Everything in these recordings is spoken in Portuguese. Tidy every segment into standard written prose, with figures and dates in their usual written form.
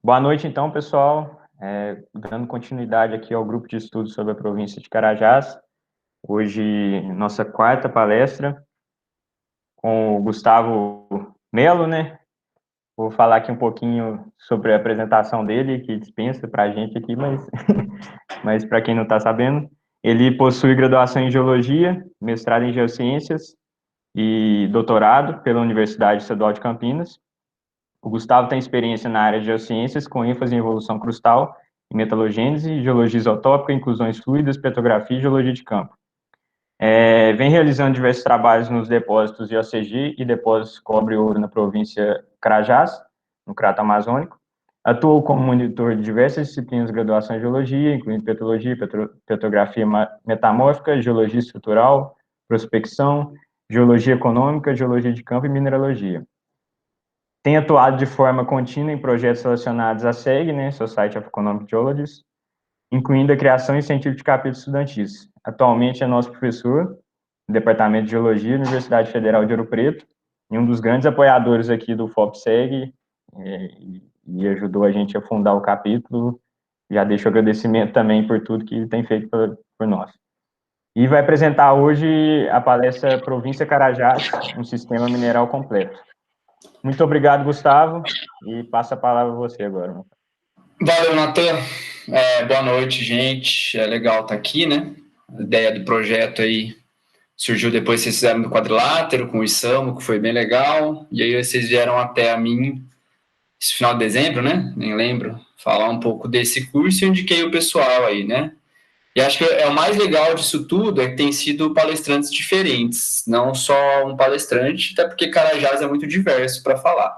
Boa noite, então, pessoal. Dando continuidade aqui ao grupo de estudos sobre a província de Carajás. Hoje, nossa quarta palestra com o Gustavo Melo, né? Vou falar aqui um pouquinho sobre a apresentação dele, que dispensa para a gente aqui, mas, mas para quem não está sabendo, ele possui graduação em Geologia, mestrado em Geociências e doutorado pela Universidade Estadual de Campinas. O Gustavo tem experiência na área de geociências, com ênfase em evolução crustal, em metalogênese, geologia isotópica, inclusões fluidas, petrografia e geologia de campo. Vem realizando diversos trabalhos nos depósitos de OCG e depósitos de cobre e ouro na província Carajás, no Crato Amazônico. Atuou como monitor de diversas disciplinas de graduação em geologia, incluindo petrologia, petrografia metamórfica, geologia estrutural, prospecção, geologia econômica, geologia de campo e mineralogia. Tem atuado de forma contínua em projetos relacionados à SEG, né, Society of Economic Geologists, incluindo a criação e incentivo de capítulos estudantis. Atualmente é nosso professor no Departamento de Geologia da Universidade Federal de Ouro Preto e um dos grandes apoiadores aqui do FOPSEG, e ajudou a gente a fundar o capítulo. Já deixo agradecimento também por tudo que ele tem feito por nós. E vai apresentar hoje a palestra Província Carajás, um sistema mineral completo. Muito obrigado, Gustavo, e passo a palavra a você agora. Valeu, Natan. Boa noite, gente. É legal estar aqui, né? A ideia do projeto aí surgiu depois que vocês fizeram do quadrilátero com o Isamo, que foi bem legal. E aí vocês vieram até a mim esse final de dezembro, né? Nem lembro. Falar um pouco desse curso e indiquei o pessoal aí, né? E acho que o mais legal disso tudo é que tem sido palestrantes diferentes, não só um palestrante, até porque Carajás é muito diverso para falar.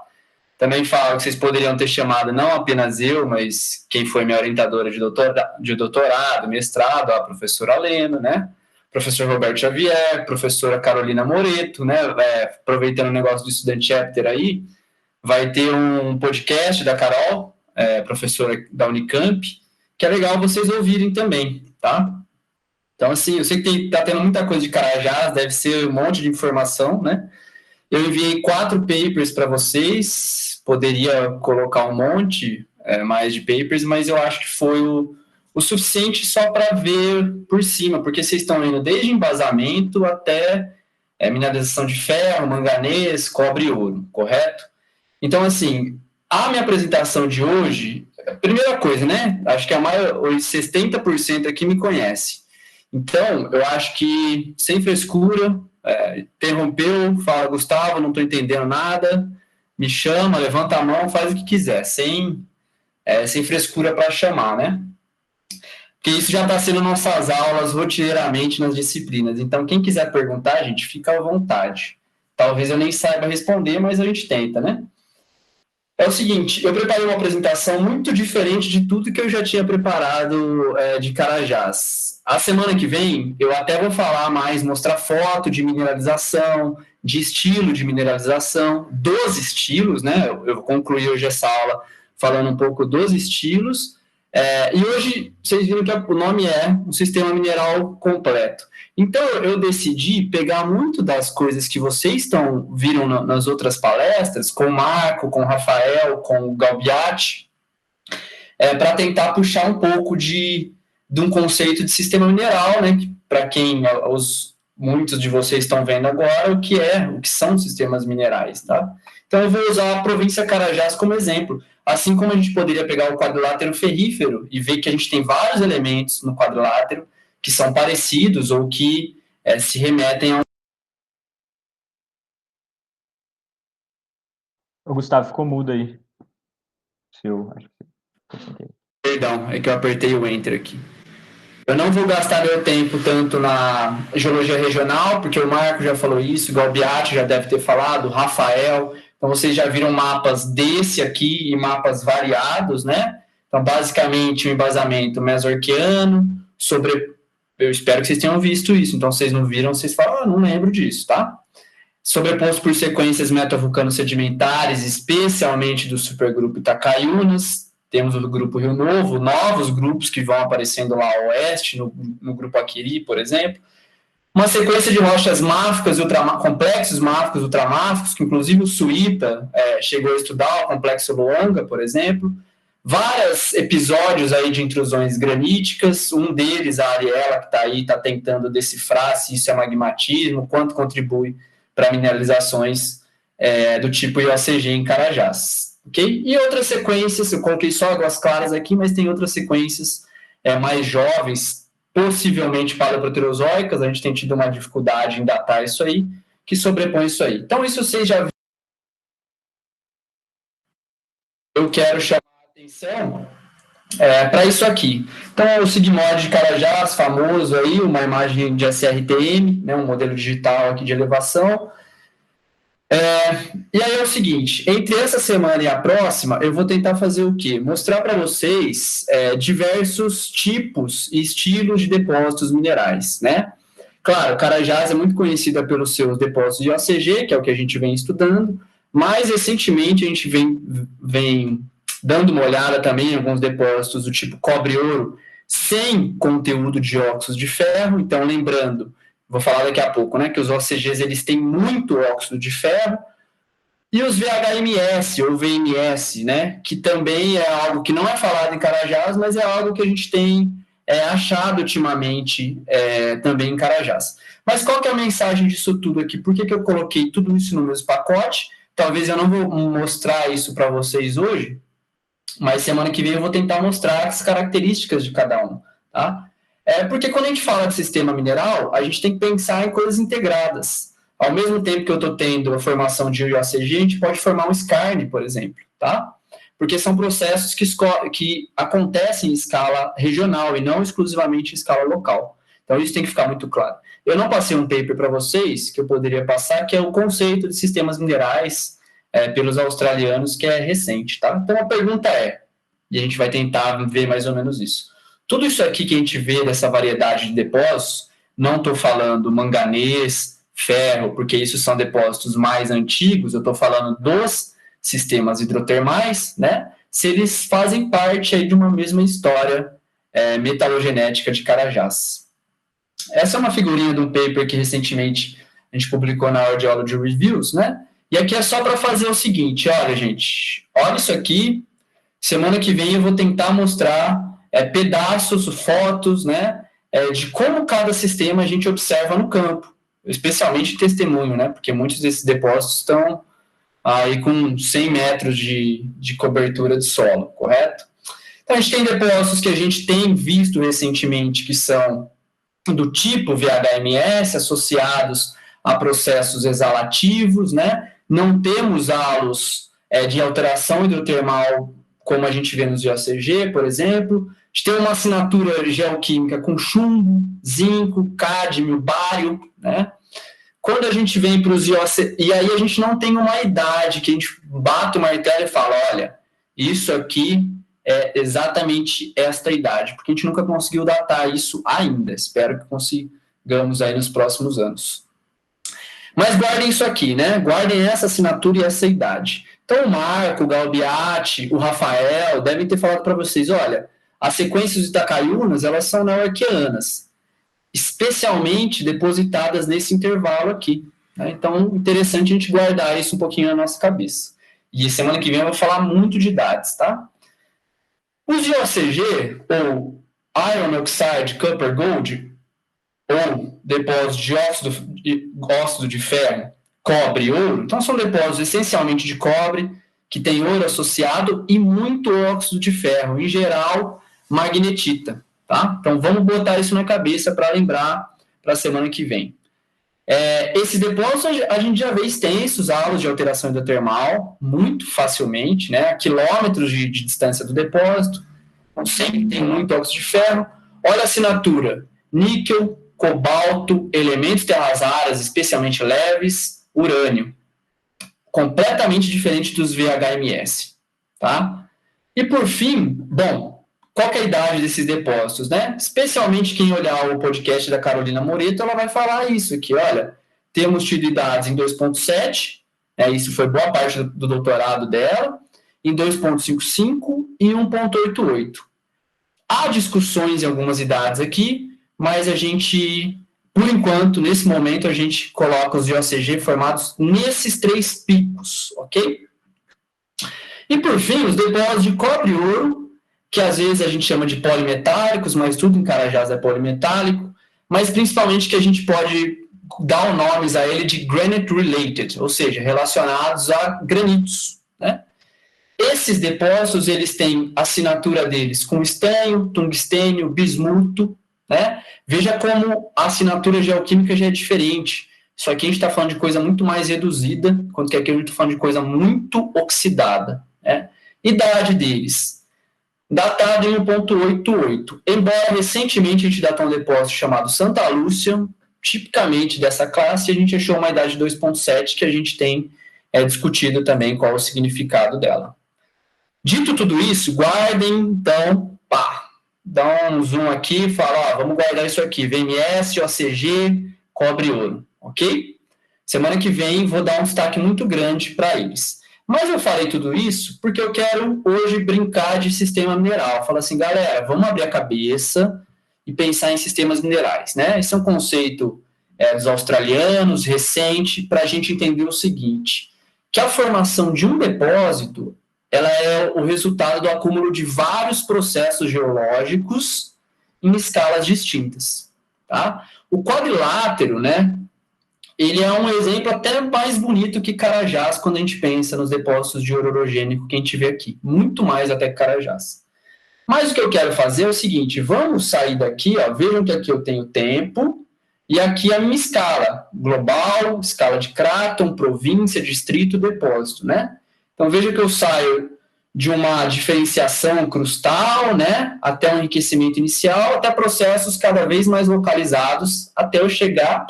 Também falo que vocês poderiam ter chamado não apenas eu, mas quem foi minha orientadora de doutorado, mestrado, a professora Lena, né? Professor Roberto Xavier, professora Carolina Moreto, né? Aproveitando o negócio do estudante chapter aí, vai ter um podcast da Carol, professora da Unicamp, que é legal vocês ouvirem também, tá? Então, assim, eu sei que tá tendo muita coisa de Carajás, deve ser um monte de informação, né? Eu enviei 4 papers para vocês, poderia colocar um monte mais de papers, mas eu acho que foi o suficiente só para ver por cima, porque vocês estão indo desde embasamento até mineralização de ferro, manganês, cobre e ouro, correto? Então, assim, a minha apresentação de hoje, primeira coisa, né? Acho que a maior, 70% aqui me conhece. Então, eu acho que, sem frescura, interrompeu, fala, Gustavo, não estou entendendo nada, me chama, levanta a mão, faz o que quiser, sem frescura para chamar, né? Porque isso já está sendo nossas aulas rotineiramente nas disciplinas. Então, quem quiser perguntar, gente, fica à vontade. Talvez eu nem saiba responder, mas a gente tenta, né? É o seguinte, eu preparei uma apresentação muito diferente de tudo que eu já tinha preparado de Carajás. A semana que vem, eu até vou falar mais, mostrar foto de mineralização, de estilo de mineralização, dos estilos, né? Eu concluí hoje essa aula falando um pouco dos estilos. E hoje, vocês viram que o nome é um sistema mineral completo. Então, eu decidi pegar muito das coisas que vocês viram nas outras palestras, com o Marco, com o Rafael, com o Galbiati, para tentar puxar um pouco de um conceito de sistema mineral, né? Para quem muitos de vocês estão vendo agora, o que são sistemas minerais, tá? Então, eu vou usar a província Carajás como exemplo. Assim como a gente poderia pegar o quadrilátero ferrífero e ver que a gente tem vários elementos no quadrilátero que são parecidos ou que se remetem a O Gustavo ficou mudo aí. Acho que... Perdão, é que eu apertei o Enter aqui. Eu não vou gastar meu tempo tanto na geologia regional, porque o Marco já falou isso, o Galbiati já deve ter falado, o Rafael. Então, vocês já viram mapas desse aqui e mapas variados, né? Então, basicamente, um embasamento mesorquiano, eu espero que vocês tenham visto isso. Então, vocês não viram, vocês falam, não lembro disso, tá? Sobreposto por sequências metovulcano-sedimentares, especialmente do supergrupo Itacaiunas. Temos o grupo Rio Novo, novos grupos que vão aparecendo lá ao oeste, no grupo Aquiri, por exemplo. uma sequência de rochas máficas, complexos máficos, ultramáficos, que inclusive o Suíta chegou a estudar, o complexo Luanga, por exemplo. Vários episódios aí de intrusões graníticas, um deles, a Ariela, que está aí, está tentando decifrar se isso é magmatismo, quanto contribui para mineralizações do tipo IOCG em Carajás. Okay? E outras sequências, eu coloquei só Águas Claras aqui, mas tem outras sequências mais jovens, possivelmente paleoproterozoicas, a gente tem tido uma dificuldade em datar isso aí, que sobrepõe isso aí. Então, isso vocês já viram. Eu quero chamar a atenção para isso aqui. Então, o Sigmoid de Carajás, famoso aí, uma imagem de SRTM, né, um modelo digital aqui de elevação. E aí é o seguinte, entre essa semana e a próxima, eu vou tentar fazer o quê? Mostrar para vocês diversos tipos e estilos de depósitos minerais, né? Claro, Carajás é muito conhecida pelos seus depósitos de OCG, que é o que a gente vem estudando, mas recentemente a gente vem dando uma olhada também em alguns depósitos do tipo cobre-ouro, sem conteúdo de óxidos de ferro. Então, lembrando, vou falar daqui a pouco, né, que os OCGs eles têm muito óxido de ferro, e os VHMS ou VMS, né, que também é algo que não é falado em Carajás, mas é algo que a gente tem achado ultimamente também em Carajás. Mas qual que é a mensagem disso tudo aqui? Por que eu coloquei tudo isso no mesmo pacote? Talvez eu não vou mostrar isso para vocês hoje, mas semana que vem eu vou tentar mostrar as características de cada um, tá? Porque quando a gente fala de sistema mineral, a gente tem que pensar em coisas integradas. Ao mesmo tempo que eu estou tendo a formação de IOCG, a gente pode formar um skarn, por exemplo, tá? Porque são processos que acontecem em escala regional e não exclusivamente em escala local. Então, isso tem que ficar muito claro. Eu não passei um paper para vocês, que eu poderia passar, que é o conceito de sistemas minerais pelos australianos, que é recente, tá? Então, a pergunta e a gente vai tentar ver mais ou menos isso. Tudo isso aqui que a gente vê dessa variedade de depósitos, não estou falando manganês, ferro, porque isso são depósitos mais antigos, eu estou falando dos sistemas hidrotermais, né? Se eles fazem parte aí de uma mesma história metalogenética de Carajás. Essa é uma figurinha de um paper que recentemente a gente publicou na World Geology Reviews, né? E aqui é só para fazer o seguinte, olha, gente, olha isso aqui, semana que vem eu vou tentar mostrar pedaços, fotos, né, de como cada sistema a gente observa no campo, especialmente testemunho, né, porque muitos desses depósitos estão aí com 100 metros de cobertura de solo, correto? Então, a gente tem depósitos que a gente tem visto recentemente que são do tipo VHMS, associados a processos exalativos, né? Não temos halos de alteração hidrotermal como a gente vê nos IOCG, por exemplo. A gente tem uma assinatura geoquímica com chumbo, zinco, cádmio, bário, né? Quando a gente vem para os IOCG, e aí a gente não tem uma idade que a gente bate o martelo e fala, olha, isso aqui é exatamente esta idade, porque a gente nunca conseguiu datar isso ainda. Espero que consigamos aí nos próximos anos. Mas guardem isso aqui, né? Guardem essa assinatura e essa idade. Então, o Marco, o Galbiati, o Rafael devem ter falado para vocês, olha, as sequências de Itacaiunas, elas são neoarqueanas, especialmente depositadas nesse intervalo aqui. Né? Então, interessante a gente guardar isso um pouquinho na nossa cabeça. E semana que vem eu vou falar muito de idades, tá? Os IOCG, ou Iron Oxide Copper Gold, ou depósitos de óxido de ferro, cobre e ouro, então são depósitos essencialmente de cobre, que tem ouro associado e muito óxido de ferro, em geral, magnetita. Tá? Então vamos botar isso na cabeça para lembrar para a semana que vem. Esses depósitos a gente já vê extensos halos de alteração hidrotermal, muito facilmente, né? A quilômetros de distância do depósito, então sempre tem muito óxido de ferro. Olha a assinatura, níquel, cobalto, elementos terras raras, especialmente leves, urânio. Completamente diferente dos VHMS. Tá? E por fim, bom, qual que é a idade desses depósitos, né? Especialmente quem olhar o podcast da Carolina Moreto, ela vai falar isso aqui, olha, temos tido idades em 2.7, isso foi boa parte do doutorado dela, em 2.55 e 1.88. Há discussões em algumas idades aqui, mas a gente por enquanto, nesse momento, a gente coloca os de OCG formados nesses 3 picos, ok? E, por fim, os depósitos de cobre e ouro, que às vezes a gente chama de polimetálicos, mas tudo em Carajás é polimetálico, mas principalmente que a gente pode dar nomes a ele de granite related, ou seja, relacionados a granitos, né? Esses depósitos, eles têm a assinatura deles com estanho, tungstênio, bismuto, né? Veja como a assinatura geoquímica já é diferente. Isso aqui a gente está falando de coisa muito mais reduzida, enquanto que aqui a gente está falando de coisa muito oxidada, né? Idade deles, datado em 1.88. Embora recentemente a gente datou um depósito chamado Santa Lúcia, tipicamente dessa classe, a gente achou uma idade de 2.7, que a gente tem discutido também qual é o significado dela. Dito tudo isso, guardem, então, dá um zoom aqui e fala, vamos guardar isso aqui, VMS, OCG, cobre e ouro, ok? Semana que vem vou dar um destaque muito grande para eles. Mas eu falei tudo isso porque eu quero hoje brincar de sistema mineral. Falar assim, galera, vamos abrir a cabeça e pensar em sistemas minerais, né? Esse é um conceito dos australianos, recente, para a gente entender o seguinte, que a formação de um depósito, ela é o resultado do acúmulo de vários processos geológicos em escalas distintas, tá? O quadrilátero, né, ele é um exemplo até mais bonito que Carajás quando a gente pensa nos depósitos de ouro orogênico que a gente vê aqui, muito mais até que Carajás. Mas o que eu quero fazer é o seguinte, vamos sair daqui, vejam que aqui eu tenho tempo, e aqui a minha escala, global, escala de Craton, província, distrito, depósito, né? Então, veja que eu saio de uma diferenciação crustal, né, até um enriquecimento inicial, até processos cada vez mais localizados, até eu chegar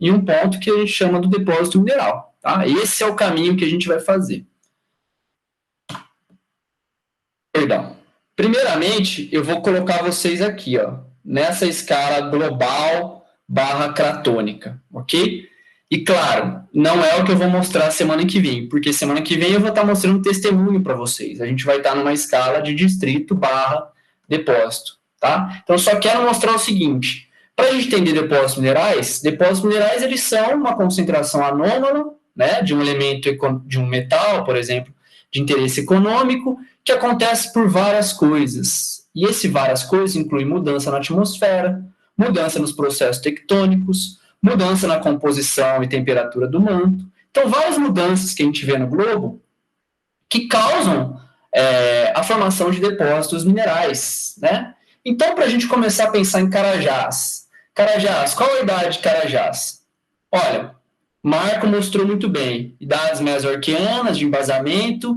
em um ponto que a gente chama do depósito mineral. Tá? Esse é o caminho que a gente vai fazer. Perdão. Primeiramente, eu vou colocar vocês aqui, nessa escala global / cratônica, ok? E, claro, não é o que eu vou mostrar semana que vem, porque semana que vem eu vou estar mostrando um testemunho para vocês. A gente vai estar numa escala de distrito / depósito, tá? Então, só quero mostrar o seguinte. Para a gente entender depósitos minerais eles são uma concentração anômala, né, de um elemento, de um metal, por exemplo, de interesse econômico, que acontece por várias coisas. E esse várias coisas inclui mudança na atmosfera, mudança nos processos tectônicos, mudança na composição e temperatura do manto. Então, várias mudanças que a gente vê no globo que causam a formação de depósitos minerais, né? Então, para a gente começar a pensar em Carajás, qual a idade de Carajás? Olha, Marco mostrou muito bem, idades mesoarqueanas de embasamento,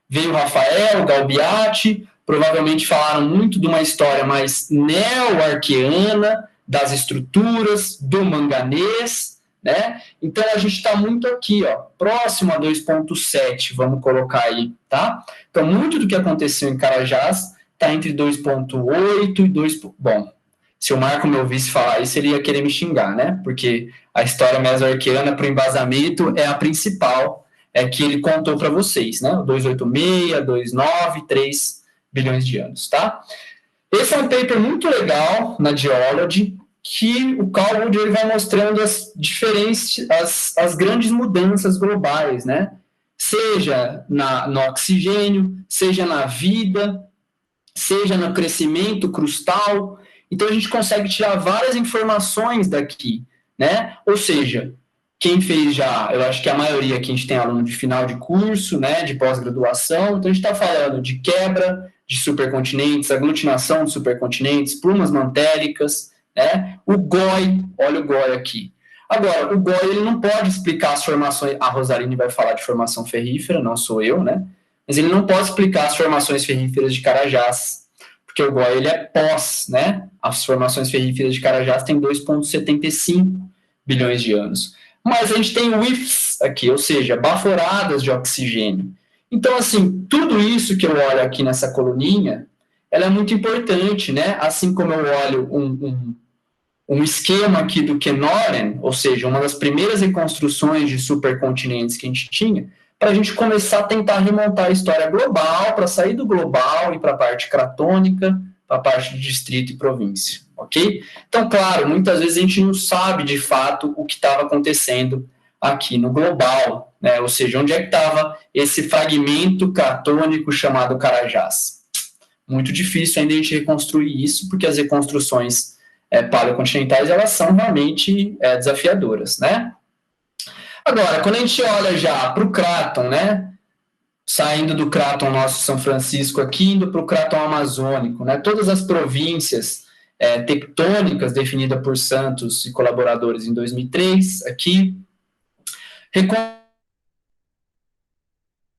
veio Rafael, Galbiati, provavelmente falaram muito de uma história mais neo-arqueana, das estruturas, do manganês, né? Então, a gente está muito aqui, próximo a 2.7, vamos colocar aí, tá? Então, muito do que aconteceu em Carajás está entre 2.8 e 2... Bom, se o Marco me ouvisse falar isso, ele ia querer me xingar, né? Porque a história mesoarqueana para o embasamento é a principal, que ele contou para vocês, né? 286, 29, 3 bilhões de anos, tá? Esse é um paper muito legal na Geology, que o Carl Wood ele vai mostrando as diferentes, as grandes mudanças globais, né? Seja no oxigênio, seja na vida, seja no crescimento crustal. Então, a gente consegue tirar várias informações daqui, né? Ou seja, quem fez já, eu acho que a maioria aqui a gente tem aluno de final de curso, né, de pós-graduação, então a gente está falando de quebra de supercontinentes, aglutinação de supercontinentes, plumas mantélicas, né? O GOI, olha o GOI aqui. Agora, o GOI ele não pode explicar as formações, a Rosaline vai falar de formação ferrífera, não sou eu, né? Mas ele não pode explicar as formações ferríferas de Carajás, porque o GOI ele é pós, né? As formações ferríferas de Carajás têm 2,75 bilhões de anos. Mas a gente tem WIFs aqui, ou seja, baforadas de oxigênio. Então, assim, tudo isso que eu olho aqui nessa coluninha, ela é muito importante, né? Assim como eu olho um esquema aqui do Kenoren, ou seja, uma das primeiras reconstruções de supercontinentes que a gente tinha, para a gente começar a tentar remontar a história global, para sair do global e para a parte cratônica, para a parte de distrito e província, ok? Então, claro, muitas vezes a gente não sabe de fato o que estava acontecendo aqui no global, né? Ou seja, onde é que estava esse fragmento cratônico chamado Carajás. Muito difícil ainda a gente reconstruir isso, porque as reconstruções paleocontinentais, elas são realmente desafiadoras, né? Agora, quando a gente olha já para o Craton, né? Saindo do Craton nosso São Francisco aqui, indo para o Craton amazônico, né? Todas as províncias tectônicas definidas por Santos e colaboradores em 2003, aqui,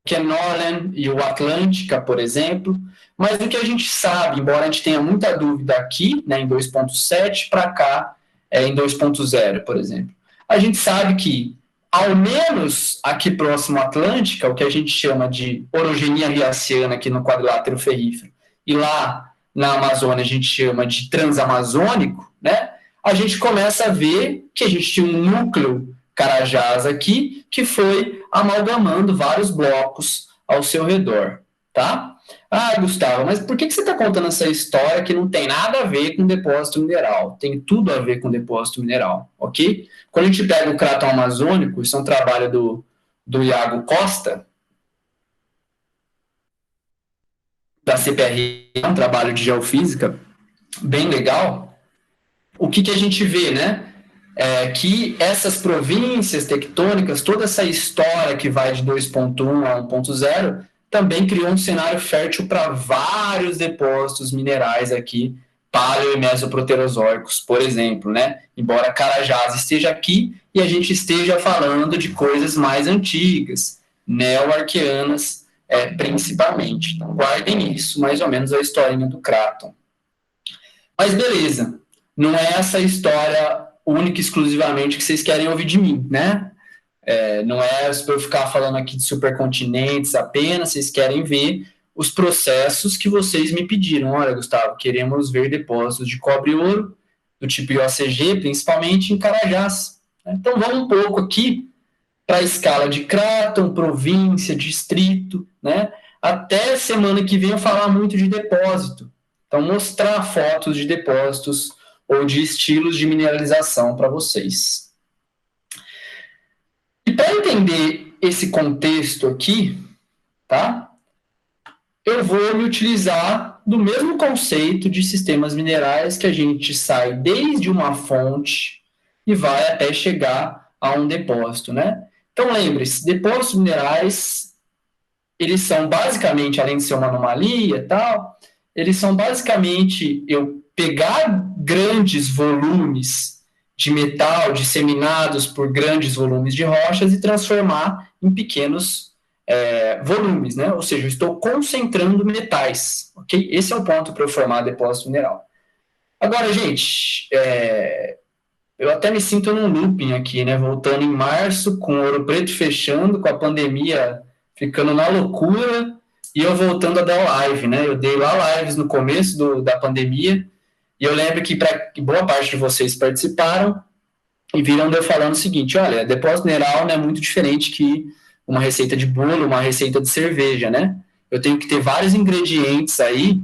que é Northern e o Atlântica, por exemplo, mas o que a gente sabe, embora a gente tenha muita dúvida aqui, né, em 2.7, para cá, em 2.0, por exemplo, a gente sabe que, ao menos aqui próximo à Atlântica, o que a gente chama de orogenia riaciana aqui no quadrilátero ferrífero, e lá na Amazônia a gente chama de transamazônico, né, a gente começa a ver que a gente tinha um núcleo Carajás aqui, que foi amalgamando vários blocos ao seu redor, tá? Ah, Gustavo, mas por que você está contando essa história que não tem nada a ver com depósito mineral? Tem tudo a ver com depósito mineral, ok? Quando a gente pega o Craton amazônico, isso é um trabalho do Iago Costa, da CPR, é um trabalho de geofísica bem legal. O que a gente vê, né? Que essas províncias tectônicas, toda essa história que vai de 2.1 a 1.0, também criou um cenário fértil para vários depósitos minerais aqui, paleo- e mesoproterozoicos, por exemplo, né? Embora Carajás esteja aqui e a gente esteja falando de coisas mais antigas, neo-arqueanas, principalmente. Então, guardem isso, mais ou menos a historinha do Craton. Mas beleza, não é essa história única e exclusivamente que vocês querem ouvir de mim, né? Não é para eu ficar falando aqui de supercontinentes apenas, vocês querem ver os processos que vocês me pediram. Olha, Gustavo, queremos ver depósitos de cobre e ouro, do tipo IOCG, principalmente em Carajás. Então, vamos um pouco aqui para a escala de Craton, província, distrito, né? Até semana que vem eu falar muito de depósito. Então, mostrar fotos de depósitos ou de estilos de mineralização para vocês. E para entender esse contexto aqui, tá? Eu vou me utilizar do mesmo conceito de sistemas minerais que a gente sai desde uma fonte e vai até chegar a um depósito, né? Então, lembre-se, depósitos minerais, eles são basicamente, além de ser uma anomalia e tal, eles são basicamente eu pegar grandes volumes de metal disseminados por grandes volumes de rochas e transformar em pequenos volumes, né? Ou seja, eu estou concentrando metais, ok? Esse é o ponto para eu formar depósito mineral. Agora, gente, eu até me sinto num looping aqui, né? Voltando em março, com o Ouro Preto fechando, com a pandemia ficando na loucura, e eu voltando a dar live, né? Eu dei lá lives no começo da pandemia, e eu lembro que boa parte de vocês participaram e viram eu falando o seguinte: olha, depósito mineral não é muito diferente que uma receita de bolo, uma receita de cerveja, né? Eu tenho que ter vários ingredientes aí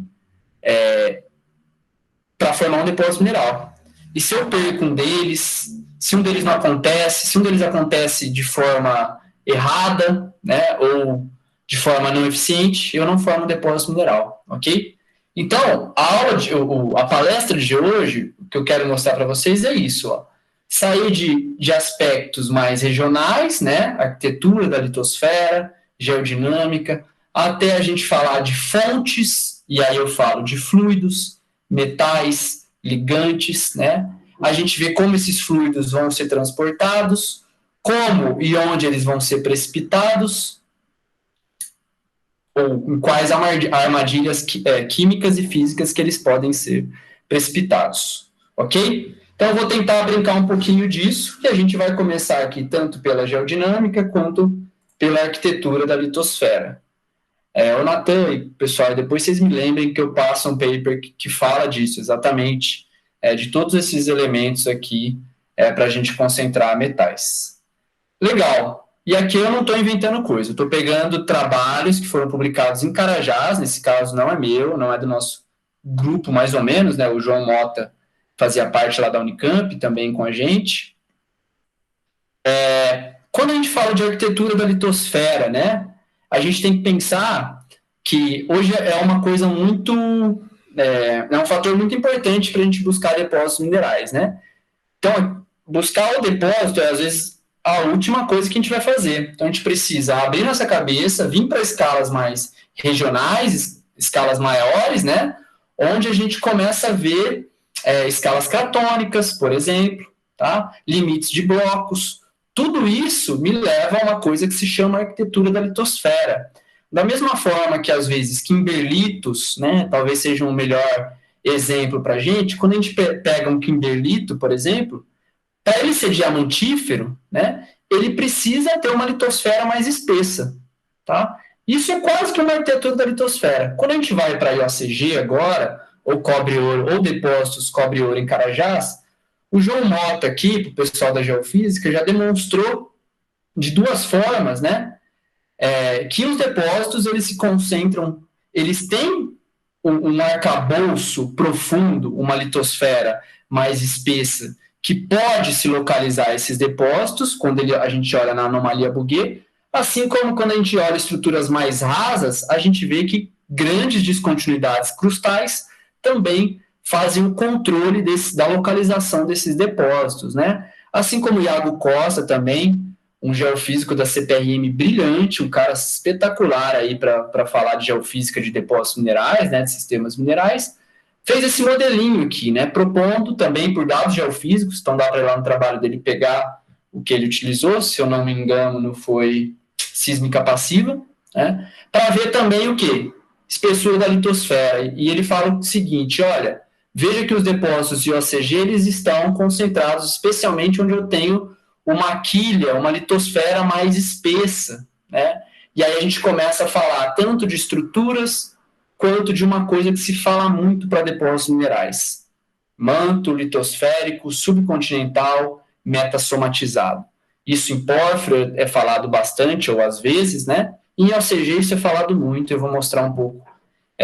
para formar um depósito mineral. E se eu perco um deles, se um deles não acontece, se um deles acontece de forma errada, né, ou de forma não eficiente, eu não formo um depósito mineral, ok? Então, a palestra de hoje, o que eu quero mostrar para vocês é isso, ó. Sair de aspectos mais regionais, né, arquitetura da litosfera, geodinâmica, até a gente falar de fontes, e aí eu falo de fluidos, metais, ligantes, né? A gente vê como esses fluidos vão ser transportados, como e onde eles vão ser precipitados, ou em quais armadilhas químicas e físicas que eles podem ser precipitados, ok? Então, eu vou tentar brincar um pouquinho disso, e a gente vai começar aqui tanto pela geodinâmica quanto pela arquitetura da litosfera. O Natan e pessoal, depois vocês me lembrem que eu passo um paper que fala disso, exatamente, de todos esses elementos aqui, para a gente concentrar metais. Legal. E aqui eu não estou inventando coisa, eu estou pegando trabalhos que foram publicados em Carajás, nesse caso não é meu, não é do nosso grupo, mais ou menos, né? O João Mota fazia parte lá da Unicamp, também com a gente. Quando a gente fala de arquitetura da litosfera, né, a gente tem que pensar que hoje é uma coisa muito... é um fator muito importante para a gente buscar depósitos minerais, né? Então, buscar o depósito é, às vezes, a última coisa que a gente vai fazer. Então, a gente precisa abrir nossa cabeça, vir para escalas mais regionais, escalas maiores, né? Onde a gente começa a ver escalas cratônicas, por exemplo, tá? Limites de blocos. Tudo isso me leva a uma coisa que se chama arquitetura da litosfera. Da mesma forma que, às vezes, kimberlitos, né, talvez seja um melhor exemplo para a gente, quando a gente pega um kimberlito, por exemplo, para ele ser diamantífero, né, ele precisa ter uma litosfera mais espessa. Tá? Isso é quase que uma arquitetura da litosfera. Quando a gente vai para IOCG agora, ou cobre-ouro, ou depósitos cobre-ouro em Carajás, o João Mota aqui, para o pessoal da geofísica, já demonstrou de duas formas, né, que os depósitos eles se concentram, eles têm um arcabouço profundo, uma litosfera mais espessa, que pode se localizar esses depósitos, quando a gente olha na anomalia Bouguer, assim como quando a gente olha estruturas mais rasas, a gente vê que grandes descontinuidades crustais também fazem o controle da localização desses depósitos, né? Assim como o Iago Costa também, um geofísico da CPRM brilhante, um cara espetacular aí para falar de geofísica de depósitos minerais, né, de sistemas minerais, fez esse modelinho aqui, né, propondo também por dados geofísicos, então dá para ir lá no trabalho dele pegar o que ele utilizou, se eu não me engano, não foi sísmica passiva, né, para ver também o quê? Espessura da litosfera. E ele fala o seguinte, olha, veja que os depósitos de OCG, eles estão concentrados especialmente onde eu tenho uma quilha, uma litosfera mais espessa, né? E aí a gente começa a falar tanto de estruturas quanto de uma coisa que se fala muito para depósitos minerais. Manto litosférico, subcontinental, metasomatizado. Isso em pórfiro é falado bastante, ou às vezes, né? Em OCG isso é falado muito, eu vou mostrar um pouco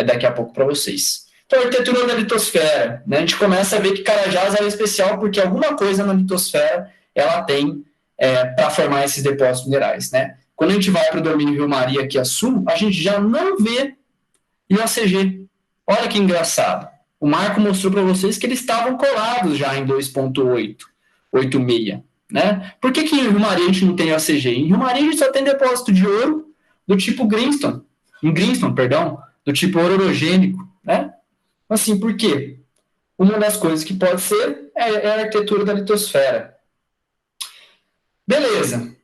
daqui a pouco para vocês. Então, a arquitetura da litosfera, né? A gente começa a ver que Carajás é especial porque alguma coisa na litosfera ela tem para formar esses depósitos minerais, né? Quando a gente vai para o domínio Rio Maria aqui a sul, a gente já não vê IOCG. Olha que engraçado. O Marco mostrou para vocês que eles estavam colados já em 2.86, né? Por que em Rio Maria a gente não tem IOCG? Em Rio Maria a gente só tem depósito de ouro do tipo Greenstone, do tipo ouro orogênico, né? Assim, por quê? Uma das coisas que pode ser é a arquitetura da litosfera. Beleza.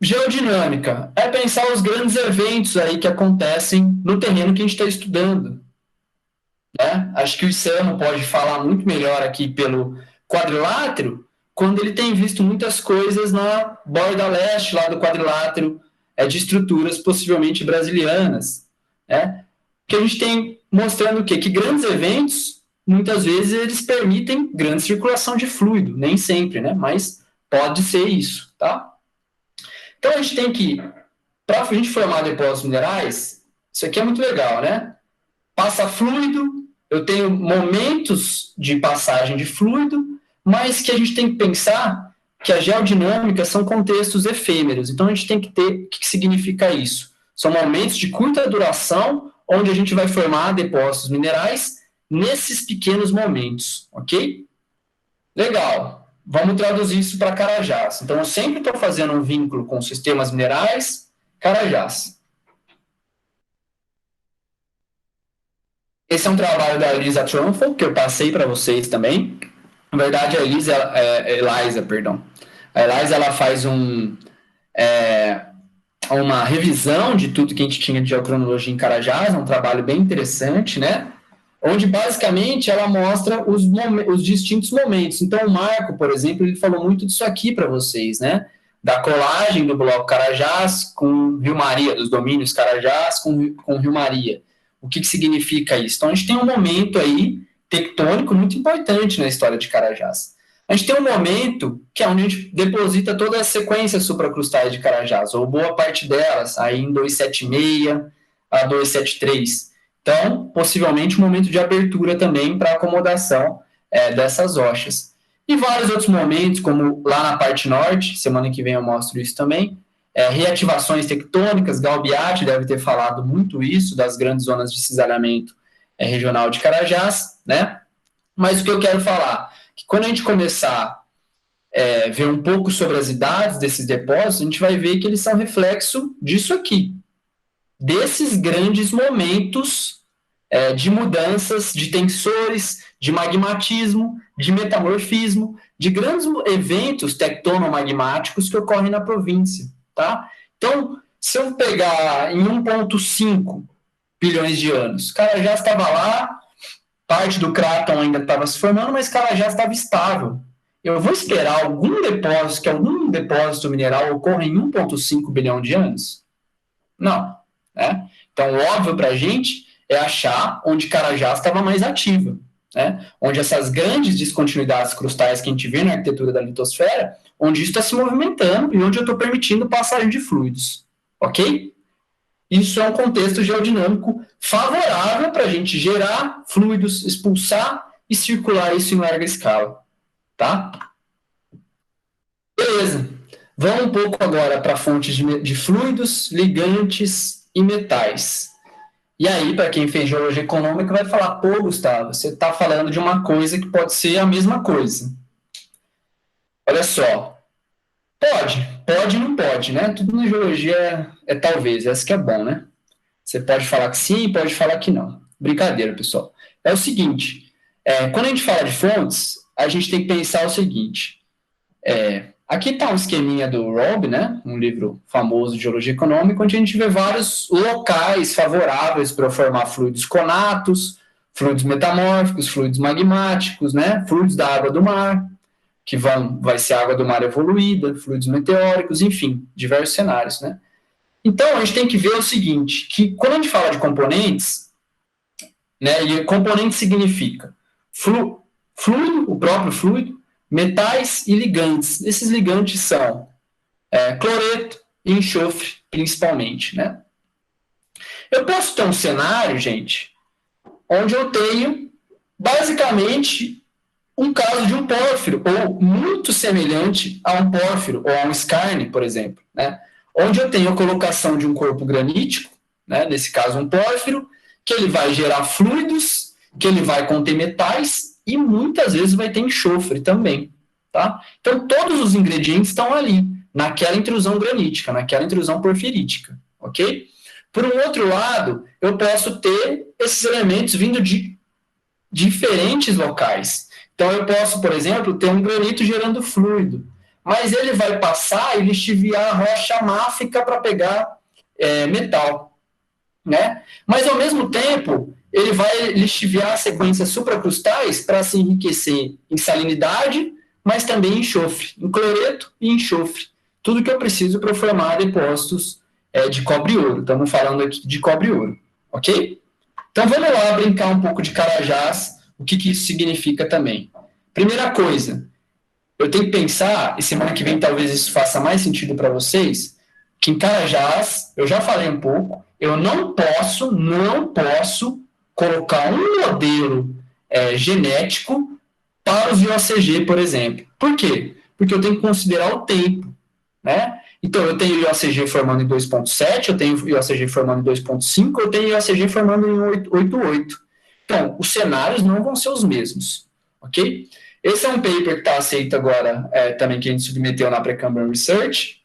Geodinâmica é pensar os grandes eventos aí que acontecem no terreno que a gente está estudando. Né? Acho que o Isamo pode falar muito melhor aqui pelo quadrilátero, quando ele tem visto muitas coisas na borda leste lá do quadrilátero, de estruturas possivelmente brasilianas. Né? Que a gente tem mostrando o quê? Que grandes eventos, muitas vezes, eles permitem grande circulação de fluido, nem sempre, né? Mas pode ser isso, tá? Então, a gente tem que, para a gente formar depósitos minerais, isso aqui é muito legal, né? Passa fluido, eu tenho momentos de passagem de fluido, mas que a gente tem que pensar que a geodinâmica são contextos efêmeros. Então, a gente tem que ter, o que significa isso? São momentos de curta duração, onde a gente vai formar depósitos minerais nesses pequenos momentos, ok? Legal. Vamos traduzir isso para Carajás. Então, eu sempre estou fazendo um vínculo com sistemas minerais, Carajás. Esse é um trabalho da Elisa Trumfel, que eu passei para vocês também. Na verdade, a Elisa, A Elisa, ela faz uma revisão de tudo que a gente tinha de geocronologia em Carajás, um trabalho bem interessante, né? Onde, basicamente, ela mostra os distintos momentos. Então, o Marco, por exemplo, ele falou muito disso aqui para vocês, né? Da colagem do bloco Carajás com Rio Maria, dos domínios Carajás com Rio Maria. O que significa isso? Então, a gente tem um momento aí tectônico muito importante na história de Carajás. A gente tem um momento que é onde a gente deposita toda a sequência supracrustais de Carajás, ou boa parte delas, aí em 276 a 273. Então, possivelmente, um momento de abertura também para acomodação dessas rochas. E vários outros momentos, como lá na parte norte, semana que vem eu mostro isso também, reativações tectônicas, Galbiati deve ter falado muito isso, das grandes zonas de cisalhamento regional de Carajás, né? Mas o que eu quero falar, que quando a gente começar a ver um pouco sobre as idades desses depósitos, a gente vai ver que eles são reflexo disso aqui, desses grandes momentos de mudanças de tensores, de magmatismo, de metamorfismo, de grandes eventos tectonomagmáticos que ocorrem na província, tá? Então, se eu pegar em 1,5 bilhões de anos, Carajás estava lá, parte do Craton ainda estava se formando, mas Carajás estava estável. Eu vou esperar algum depósito mineral ocorra em 1,5 bilhão de anos? Não, né? Então, óbvio para a gente é achar onde Carajás estava mais ativa, né? Onde essas grandes descontinuidades crustais que a gente vê na arquitetura da litosfera, onde isso está se movimentando e onde eu estou permitindo passagem de fluidos, ok? Isso é um contexto geodinâmico favorável para a gente gerar fluidos, expulsar e circular isso em larga escala, tá? Beleza. Vamos um pouco agora para fontes de fluidos, ligantes e metais. E aí, para quem fez geologia econômica, vai falar, pô, Gustavo, você está falando de uma coisa que pode ser a mesma coisa. Olha só, pode e não pode, né? Tudo na geologia é talvez, essa que é bom, né? Você pode falar que sim, pode falar que não. Brincadeira, pessoal. É o seguinte, quando a gente fala de fontes, a gente tem que pensar o seguinte, aqui está um esqueminha do Robb, né, um livro famoso de geologia econômica, onde a gente vê vários locais favoráveis para formar fluidos conatos, fluidos metamórficos, fluidos magmáticos, né, fluidos da água do mar, que vai ser água do mar evoluída, fluidos meteóricos, enfim, diversos cenários, né. Então, a gente tem que ver o seguinte, que quando a gente fala de componentes, né, e componente significa fluido, o próprio fluido, metais e ligantes. Esses ligantes são cloreto e enxofre, principalmente, né? Eu posso ter um cenário, gente, onde eu tenho, basicamente, um caso de um pórfiro, ou muito semelhante a um pórfiro, ou a um skarn, por exemplo, né? Onde eu tenho a colocação de um corpo granítico, né? Nesse caso um pórfiro, que ele vai gerar fluidos, que ele vai conter metais, e muitas vezes vai ter enxofre também, tá? Então, todos os ingredientes estão ali, naquela intrusão granítica, naquela intrusão porfirítica, ok? Por um outro lado, eu posso ter esses elementos vindo de diferentes locais. Então, eu posso, por exemplo, ter um granito gerando fluido, mas ele vai passar e lixiviar a rocha máfica para pegar metal, né? Mas, ao mesmo tempo, ele vai lixiviar sequências supracrustais para se enriquecer em salinidade, mas também em enxofre, em cloreto e enxofre. Tudo que eu preciso para formar depósitos de cobre e ouro. Estamos falando aqui de cobre e ouro, ok? Então, vamos lá brincar um pouco de Carajás, o que isso significa também. Primeira coisa, eu tenho que pensar, e semana que vem talvez isso faça mais sentido para vocês, que em Carajás, eu já falei um pouco, eu não posso colocar um modelo genético para os IOCG, por exemplo. Por quê? Porque eu tenho que considerar o tempo, né? Então, eu tenho IOCG formando em 2.7, eu tenho IOCG formando em 2.5, eu tenho IOCG formando em 8.8. Então, os cenários não vão ser os mesmos, ok? Esse é um paper que está aceito agora, também que a gente submeteu na Precambrian Research,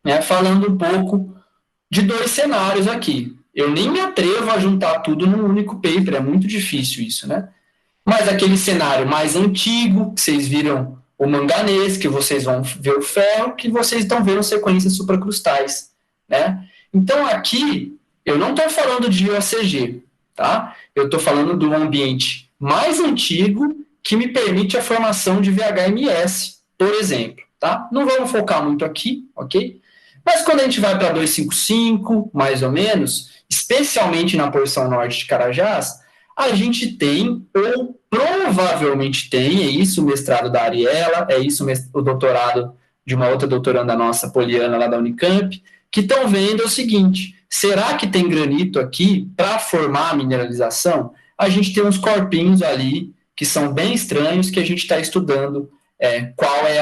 né, falando um pouco de dois cenários aqui. Eu nem me atrevo a juntar tudo num único paper, é muito difícil isso, né? Mas aquele cenário mais antigo, que vocês viram o manganês, que vocês vão ver o ferro, que vocês estão vendo sequências supracrustais, né? Então, aqui, eu não estou falando de IOCG, tá? Eu estou falando do ambiente mais antigo que me permite a formação de VHMS, por exemplo, tá? Não vamos focar muito aqui, ok? Mas quando a gente vai para 255, mais ou menos, especialmente na porção norte de Carajás, a gente tem, ou provavelmente tem, é isso o mestrado da Ariela, é isso o doutorado de uma outra doutoranda nossa, Poliana, lá da Unicamp, que estão vendo o seguinte, será que tem granito aqui para formar a mineralização? A gente tem uns corpinhos ali que são bem estranhos, que a gente está estudando qual é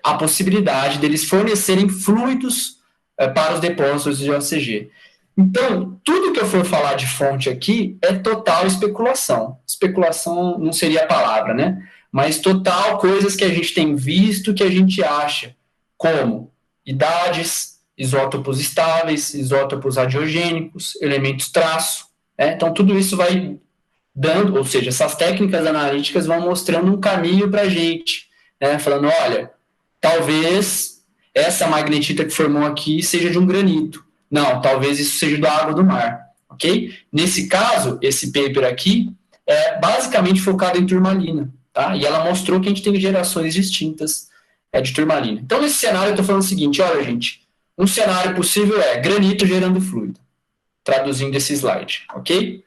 a possibilidade deles fornecerem fluidos para os depósitos de OCG. Então, tudo que eu for falar de fonte aqui é total especulação. Especulação não seria a palavra, né? Mas total coisas que a gente tem visto, que a gente acha, como idades, isótopos estáveis, isótopos radiogênicos, elementos traço. Então, tudo isso vai dando, ou seja, essas técnicas analíticas vão mostrando um caminho para a gente, falando, olha, talvez essa magnetita que formou aqui seja de um granito. Não, talvez isso seja da água do mar, ok? Nesse caso, esse paper aqui é basicamente focado em turmalina, tá? E ela mostrou que a gente tem gerações distintas de turmalina. Então, nesse cenário, eu estou falando o seguinte, olha, gente, um cenário possível é granito gerando fluido, traduzindo esse slide, ok?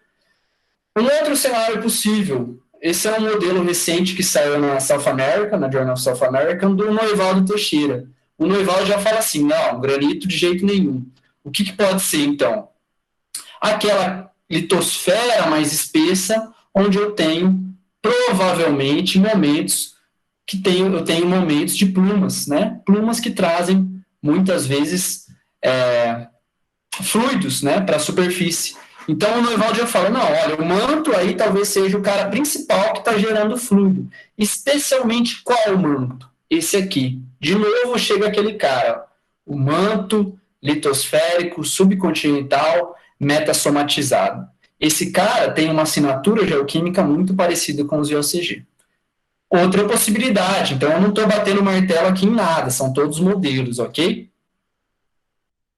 Um outro cenário possível, esse é um modelo recente que saiu na South America, na Journal of South American, do Noivaldo Teixeira. O Noivaldo já fala assim, não, granito de jeito nenhum. O que pode ser, então? Aquela litosfera mais espessa, onde eu tenho, provavelmente, momentos eu tenho momentos de plumas, né? Plumas que trazem, muitas vezes, fluidos, né, para a superfície. Então, o Noivaldo já fala, não, olha, o manto aí talvez seja o cara principal que está gerando fluido. Especialmente qual manto? Esse aqui. De novo, chega aquele cara, o manto litosférico, subcontinental, metasomatizado. Esse cara tem uma assinatura geoquímica muito parecida com os IOCG. Outra possibilidade, então eu não estou batendo martelo aqui em nada, são todos modelos, ok?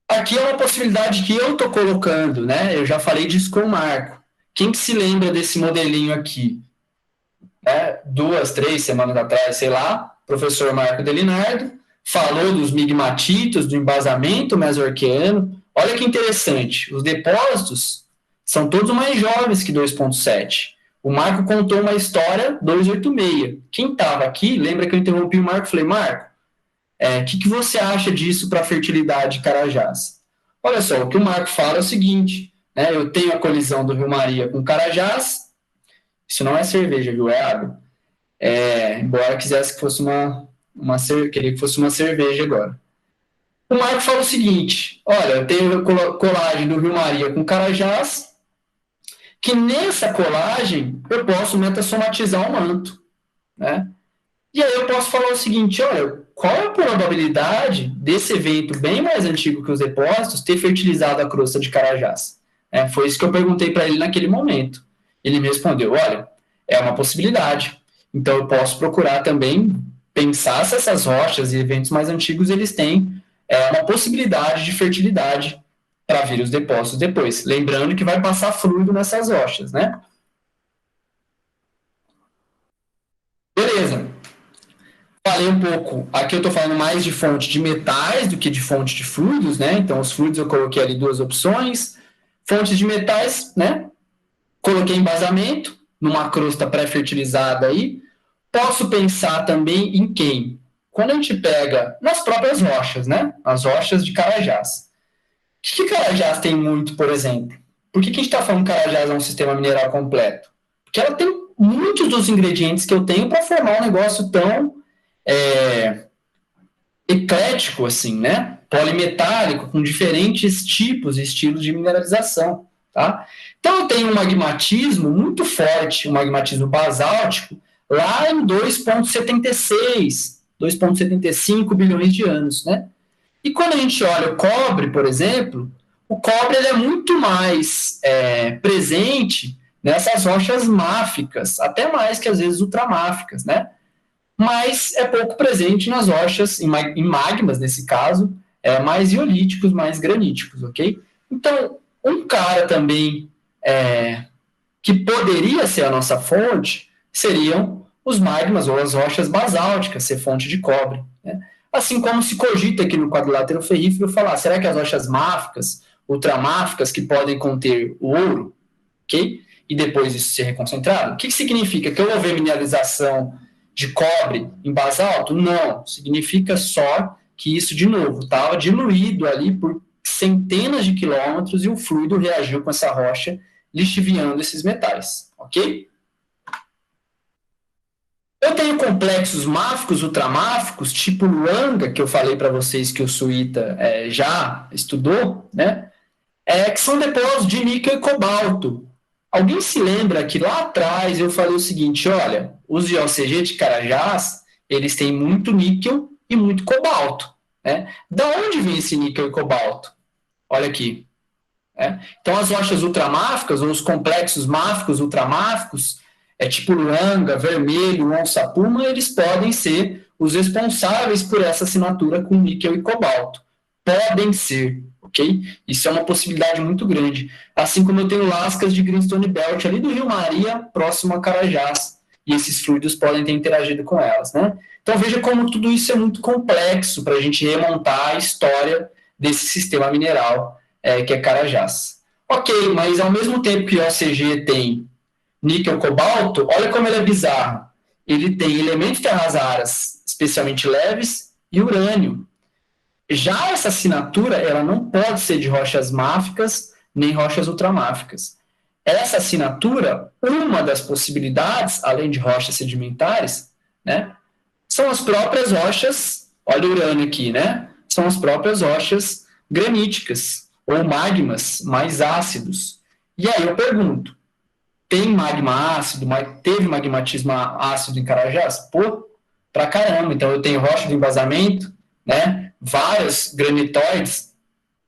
Aqui é uma possibilidade que eu estou colocando, né? Eu já falei disso com o Marco. Quem que se lembra desse modelinho aqui? 2, 3 semanas atrás, sei lá, professor Marco Delinardo falou dos migmatitos, do embasamento mesorquiano. Olha que interessante, os depósitos são todos mais jovens que 2.7. O Marco contou uma história 286. Quem estava aqui, lembra que eu interrompi o Marco e falei, Marco, o que você acha disso para a fertilidade de Carajás? Olha só, o que o Marco fala é o seguinte, eu tenho a colisão do Rio Maria com Carajás, isso não é cerveja, viu? É água. Embora quisesse que fosse queria que fosse uma cerveja agora. O Marco fala o seguinte, olha, eu tenho colagem do Rio Maria com Carajás, que nessa colagem eu posso metasomatizar o manto, né? E aí eu posso falar o seguinte, olha, qual é a probabilidade desse evento bem mais antigo que os depósitos ter fertilizado a crosta de Carajás? Foi isso que eu perguntei para ele naquele momento. Ele me respondeu, olha, é uma possibilidade. Então eu posso procurar também pensar se essas rochas e eventos mais antigos eles têm uma possibilidade de fertilidade para vir os depósitos depois. Lembrando que vai passar fluido nessas rochas, né? Beleza. Falei um pouco, aqui eu estou falando mais de fonte de metais do que de fonte de fluidos, né? Então, os fluidos eu coloquei ali 2 opções. Fontes de metais, né? Coloquei embasamento, numa crosta pré-fertilizada aí. Posso pensar também em quem? Quando a gente pega nas próprias rochas, né? As rochas de Carajás. O que Carajás tem muito, por exemplo? Por que a gente está falando que Carajás é um sistema mineral completo? Porque ela tem muitos dos ingredientes que eu tenho para formar um negócio tão eclético, assim, né? Polimetálico, com diferentes tipos e estilos de mineralização, tá? Então, eu tenho um magmatismo muito forte, um magmatismo basáltico, lá em 2,76, 2,75 bilhões de anos, né? E quando a gente olha o cobre, por exemplo, o cobre ele é muito mais presente nessas rochas máficas, até mais que às vezes ultramáficas, né? Mas é pouco presente nas rochas, em magmas, nesse caso, mais iolíticos, mais graníticos, ok? Então, um cara também que poderia ser a nossa fonte seriam os magmas ou as rochas basálticas, ser fonte de cobre, né? Assim como se cogita aqui no quadrilátero ferrífero falar, será que as rochas máficas, ultramáficas, que podem conter o ouro, ok? E depois isso ser reconcentrado? O que significa? Que eu vou ver mineralização de cobre em basalto? Não, significa só que isso, de novo, estava diluído ali por centenas de quilômetros e o fluido reagiu com essa rocha, lixiviando esses metais, ok? Eu tenho complexos máficos, ultramáficos, tipo Luanga, que eu falei para vocês que o Suíta já estudou, né? Que são depósitos de níquel e cobalto. Alguém se lembra que lá atrás eu falei o seguinte, olha, os IOCG de Carajás, eles têm muito níquel e muito cobalto, né? Da onde vem esse níquel e cobalto? Olha aqui. Então, as rochas ultramáficas, ou os complexos máficos, ultramáficos, tipo Luanga, Vermelho, Onça-Puma, eles podem ser os responsáveis por essa assinatura com níquel e cobalto. Podem ser, ok? Isso é uma possibilidade muito grande. Assim como eu tenho lascas de Greenstone Belt ali do Rio Maria, próximo a Carajás, e esses fluidos podem ter interagido com elas, né? Então, veja como tudo isso é muito complexo para a gente remontar a história desse sistema mineral que é Carajás. Ok, mas ao mesmo tempo que o OCG tem níquel cobalto, olha como ele é bizarro. Ele tem elementos terras raras especialmente leves e urânio. Já essa assinatura, ela não pode ser de rochas máficas nem rochas ultramáficas. Essa assinatura, uma das possibilidades, além de rochas sedimentares, né, são as próprias rochas, olha o urânio aqui, né? São as próprias rochas graníticas, ou magmas mais ácidos. E aí eu pergunto, tem magma ácido, teve magmatismo ácido em Carajás? Pô, pra caramba. Então eu tenho rocha de embasamento, né? Várias granitóides,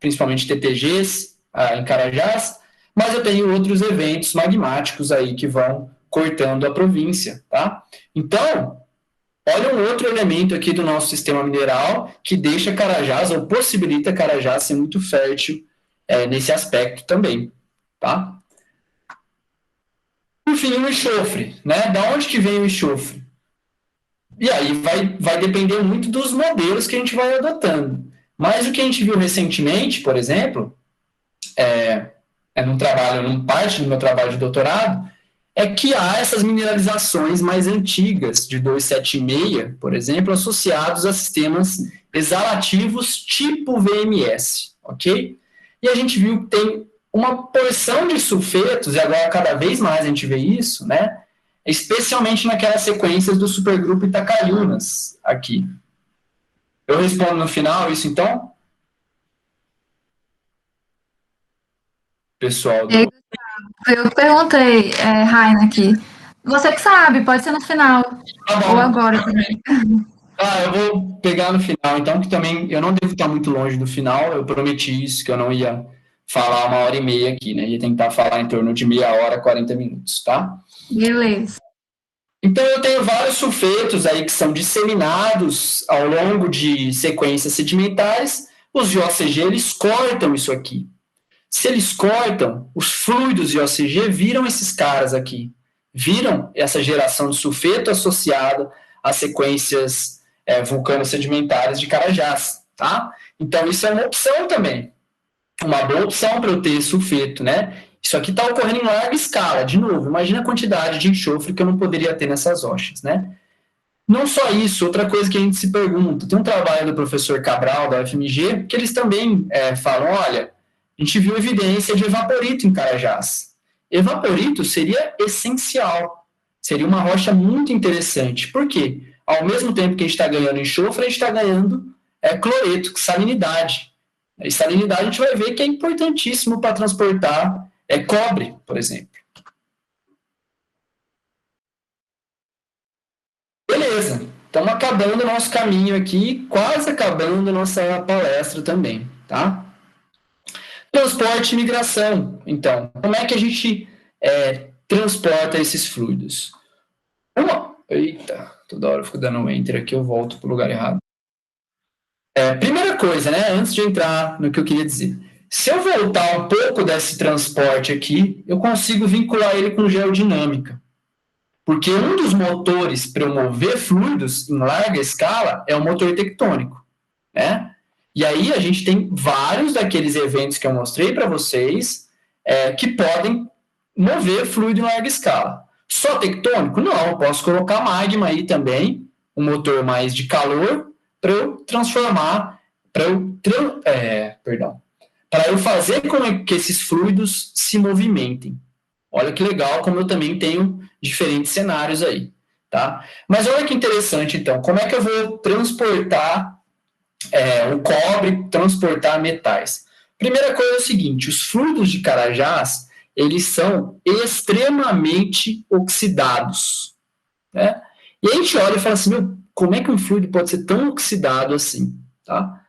principalmente TTGs em Carajás, mas eu tenho outros eventos magmáticos aí que vão cortando a província, tá? Então, olha um outro elemento aqui do nosso sistema mineral que deixa Carajás, ou possibilita Carajás ser muito fértil nesse aspecto também, tá? Por fim, o enxofre, né? Da onde que vem o enxofre? E aí vai depender muito dos modelos que a gente vai adotando. Mas o que a gente viu recentemente, por exemplo, num parte do meu trabalho de doutorado, é que há essas mineralizações mais antigas, de 276, por exemplo, associados a sistemas exalativos tipo VMS, ok? E a gente viu que tem uma porção de sulfetos, e agora cada vez mais a gente vê isso, né? Especialmente naquelas sequências do supergrupo Itacaiunas, aqui. Eu respondo no final isso, então? Pessoal do... Eu perguntei, Raina, aqui. Você que sabe, pode ser no final. Tá bom. Ou agora também. Eu vou pegar no final, então, que também eu não devo estar muito longe do final. Eu prometi isso, que eu não ia falar 1h30 aqui, né? Ia tentar falar em torno de meia hora, 40 minutos, tá? Beleza. Então, eu tenho vários sulfetos aí que são disseminados ao longo de sequências sedimentares. Os IOCG, eles cortam isso aqui. Se eles cortam, os fluidos IOCG viram esses caras aqui. Viram essa geração de sulfeto associada a sequências vulcano-sedimentares de Carajás, tá? Então, isso é uma opção também. Uma boa opção para eu ter sulfeto, né? Isso aqui está ocorrendo em larga escala. De novo, imagina a quantidade de enxofre que eu não poderia ter nessas rochas, né? Não só isso, outra coisa que a gente se pergunta, tem um trabalho do professor Cabral, da UFMG, que eles também falam, olha, a gente viu evidência de evaporito em Carajás. Evaporito seria essencial, seria uma rocha muito interessante. Por quê? Ao mesmo tempo que a gente está ganhando enxofre, a gente está ganhando cloreto, salinidade. E salinidade a gente vai ver que é importantíssimo para transportar cobre, por exemplo. Beleza, estamos acabando o nosso caminho aqui, quase acabando a nossa palestra também, tá? Transporte e migração, então. Como é que a gente transporta esses fluidos? Eita, toda hora eu fico dando um enter aqui, eu volto para o lugar errado. Primeira coisa, né, antes de entrar no que eu queria dizer. Se eu voltar um pouco desse transporte aqui, eu consigo vincular ele com geodinâmica. Porque um dos motores para eu mover fluidos em larga escala é o motor tectônico, né? E aí a gente tem vários daqueles eventos que eu mostrei para vocês que podem mover fluido em larga escala. Só tectônico? Não, eu posso colocar magma aí também, um motor mais de calor, para eu transformar, para eu fazer com que esses fluidos se movimentem. Olha que legal como eu também tenho diferentes cenários aí. tá? Mas olha que interessante, então, como é que eu vou transportar o cobre, transportar metais? Primeira coisa é o seguinte, os fluidos de Carajás, eles são extremamente oxidados, né? E a gente olha e fala assim, meu, como é que um fluido pode ser tão oxidado assim, tá?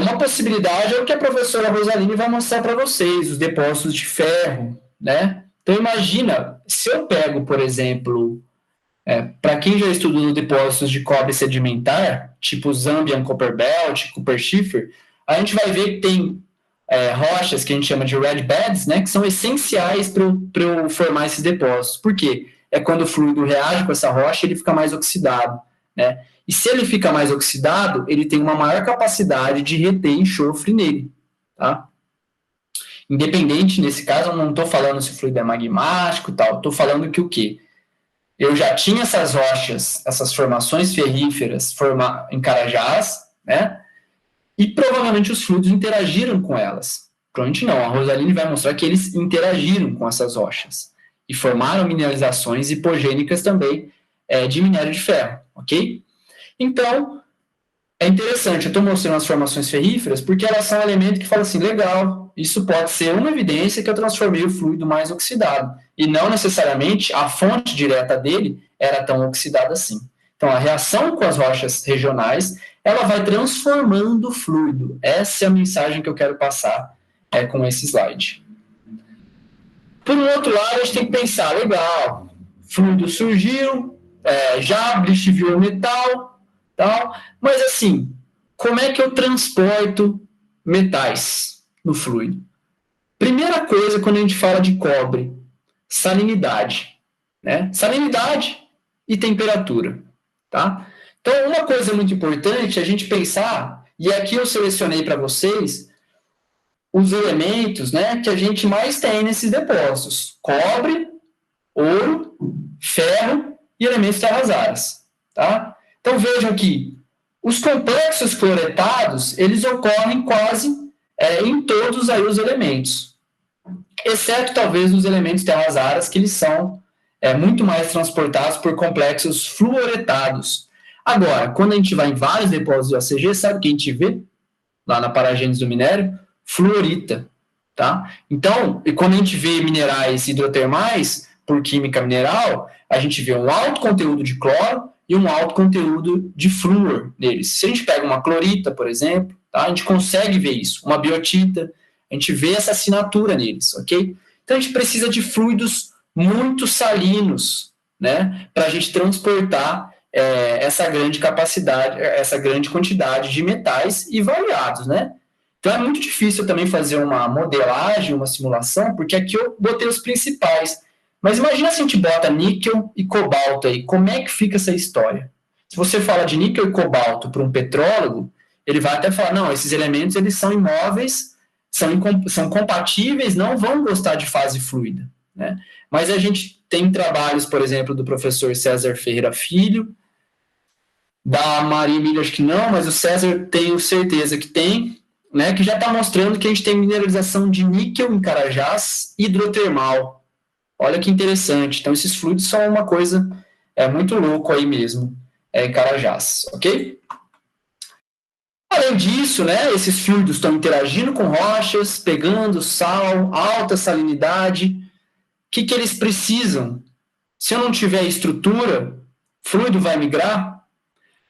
Uma possibilidade é o que a professora Rosaline vai mostrar para vocês, os depósitos de ferro, né? Então, imagina, se eu pego, por exemplo, para quem já estudou depósitos de cobre sedimentar, tipo Zambian Copperbelt, Kupferschiefer, a gente vai ver que tem rochas que a gente chama de red beds, né, que são essenciais para eu formar esses depósitos. Por quê? É quando o fluido reage com essa rocha, ele fica mais oxidado, né? E se ele fica mais oxidado, ele tem uma maior capacidade de reter enxofre nele, tá? Independente, nesse caso, eu não estou falando se o fluido é magmático e tal, estou falando que o quê? Eu já tinha essas rochas, essas formações ferríferas em Carajás, né? E provavelmente os fluidos interagiram com elas. Provavelmente não, a Rosaline vai mostrar que eles interagiram com essas rochas e formaram mineralizações hipogênicas também de minério de ferro, ok? Então, é interessante, eu estou mostrando as formações ferríferas porque elas são um elemento que fala assim, legal, isso pode ser uma evidência que eu transformei o fluido mais oxidado. E não necessariamente a fonte direta dele era tão oxidada assim. Então, a reação com as rochas regionais, ela vai transformando o fluido. Essa é a mensagem que eu quero passar com esse slide. Por um outro lado, a gente tem que pensar, legal, fluido surgiu, já lixiviou o metal, tal, mas assim, como é que eu transporto metais no fluido? Primeira coisa, quando a gente fala de cobre, salinidade, né? Salinidade e temperatura, tá? Então, uma coisa muito importante é a gente pensar, e aqui eu selecionei para vocês os elementos, né, que a gente mais tem nesses depósitos: cobre, ouro, ferro e elementos terras raras, tá? Então, vejam que os complexos cloretados, eles ocorrem quase em todos aí os elementos, exceto talvez nos elementos terras raras, que eles são muito mais transportados por complexos fluoretados. Agora, quando a gente vai em vários depósitos de ACG, sabe o que a gente vê? Lá na paragênese do minério, fluorita, tá? Então, e quando a gente vê minerais hidrotermais, por química mineral, a gente vê um alto conteúdo de cloro e um alto conteúdo de flúor neles. Se a gente pega uma clorita, por exemplo, tá? A gente consegue ver isso. Uma biotita, a gente vê essa assinatura neles, ok? Então, a gente precisa de fluidos muito salinos, né? Para a gente transportar essa grande capacidade, essa grande quantidade de metais e variados, né? Então, é muito difícil também fazer uma modelagem, uma simulação, porque aqui eu botei os principais. Mas imagina se a gente bota níquel e cobalto aí, como é que fica essa história? Se você fala de níquel e cobalto para um petrólogo, ele vai até falar, não, esses elementos eles são imóveis, são compatíveis, não vão gostar de fase fluida, né? Mas a gente tem trabalhos, por exemplo, do professor César Ferreira Filho, da Maria Emília, acho que não, mas o César tenho certeza que tem, né, que já está mostrando que a gente tem mineralização de níquel em Carajás hidrotermal. Olha que interessante. Então, esses fluidos são uma coisa muito louco aí mesmo, em Carajás, ok? Além disso, né, esses fluidos estão interagindo com rochas, pegando sal, alta salinidade. O que eles precisam? Se eu não tiver estrutura, fluido vai migrar?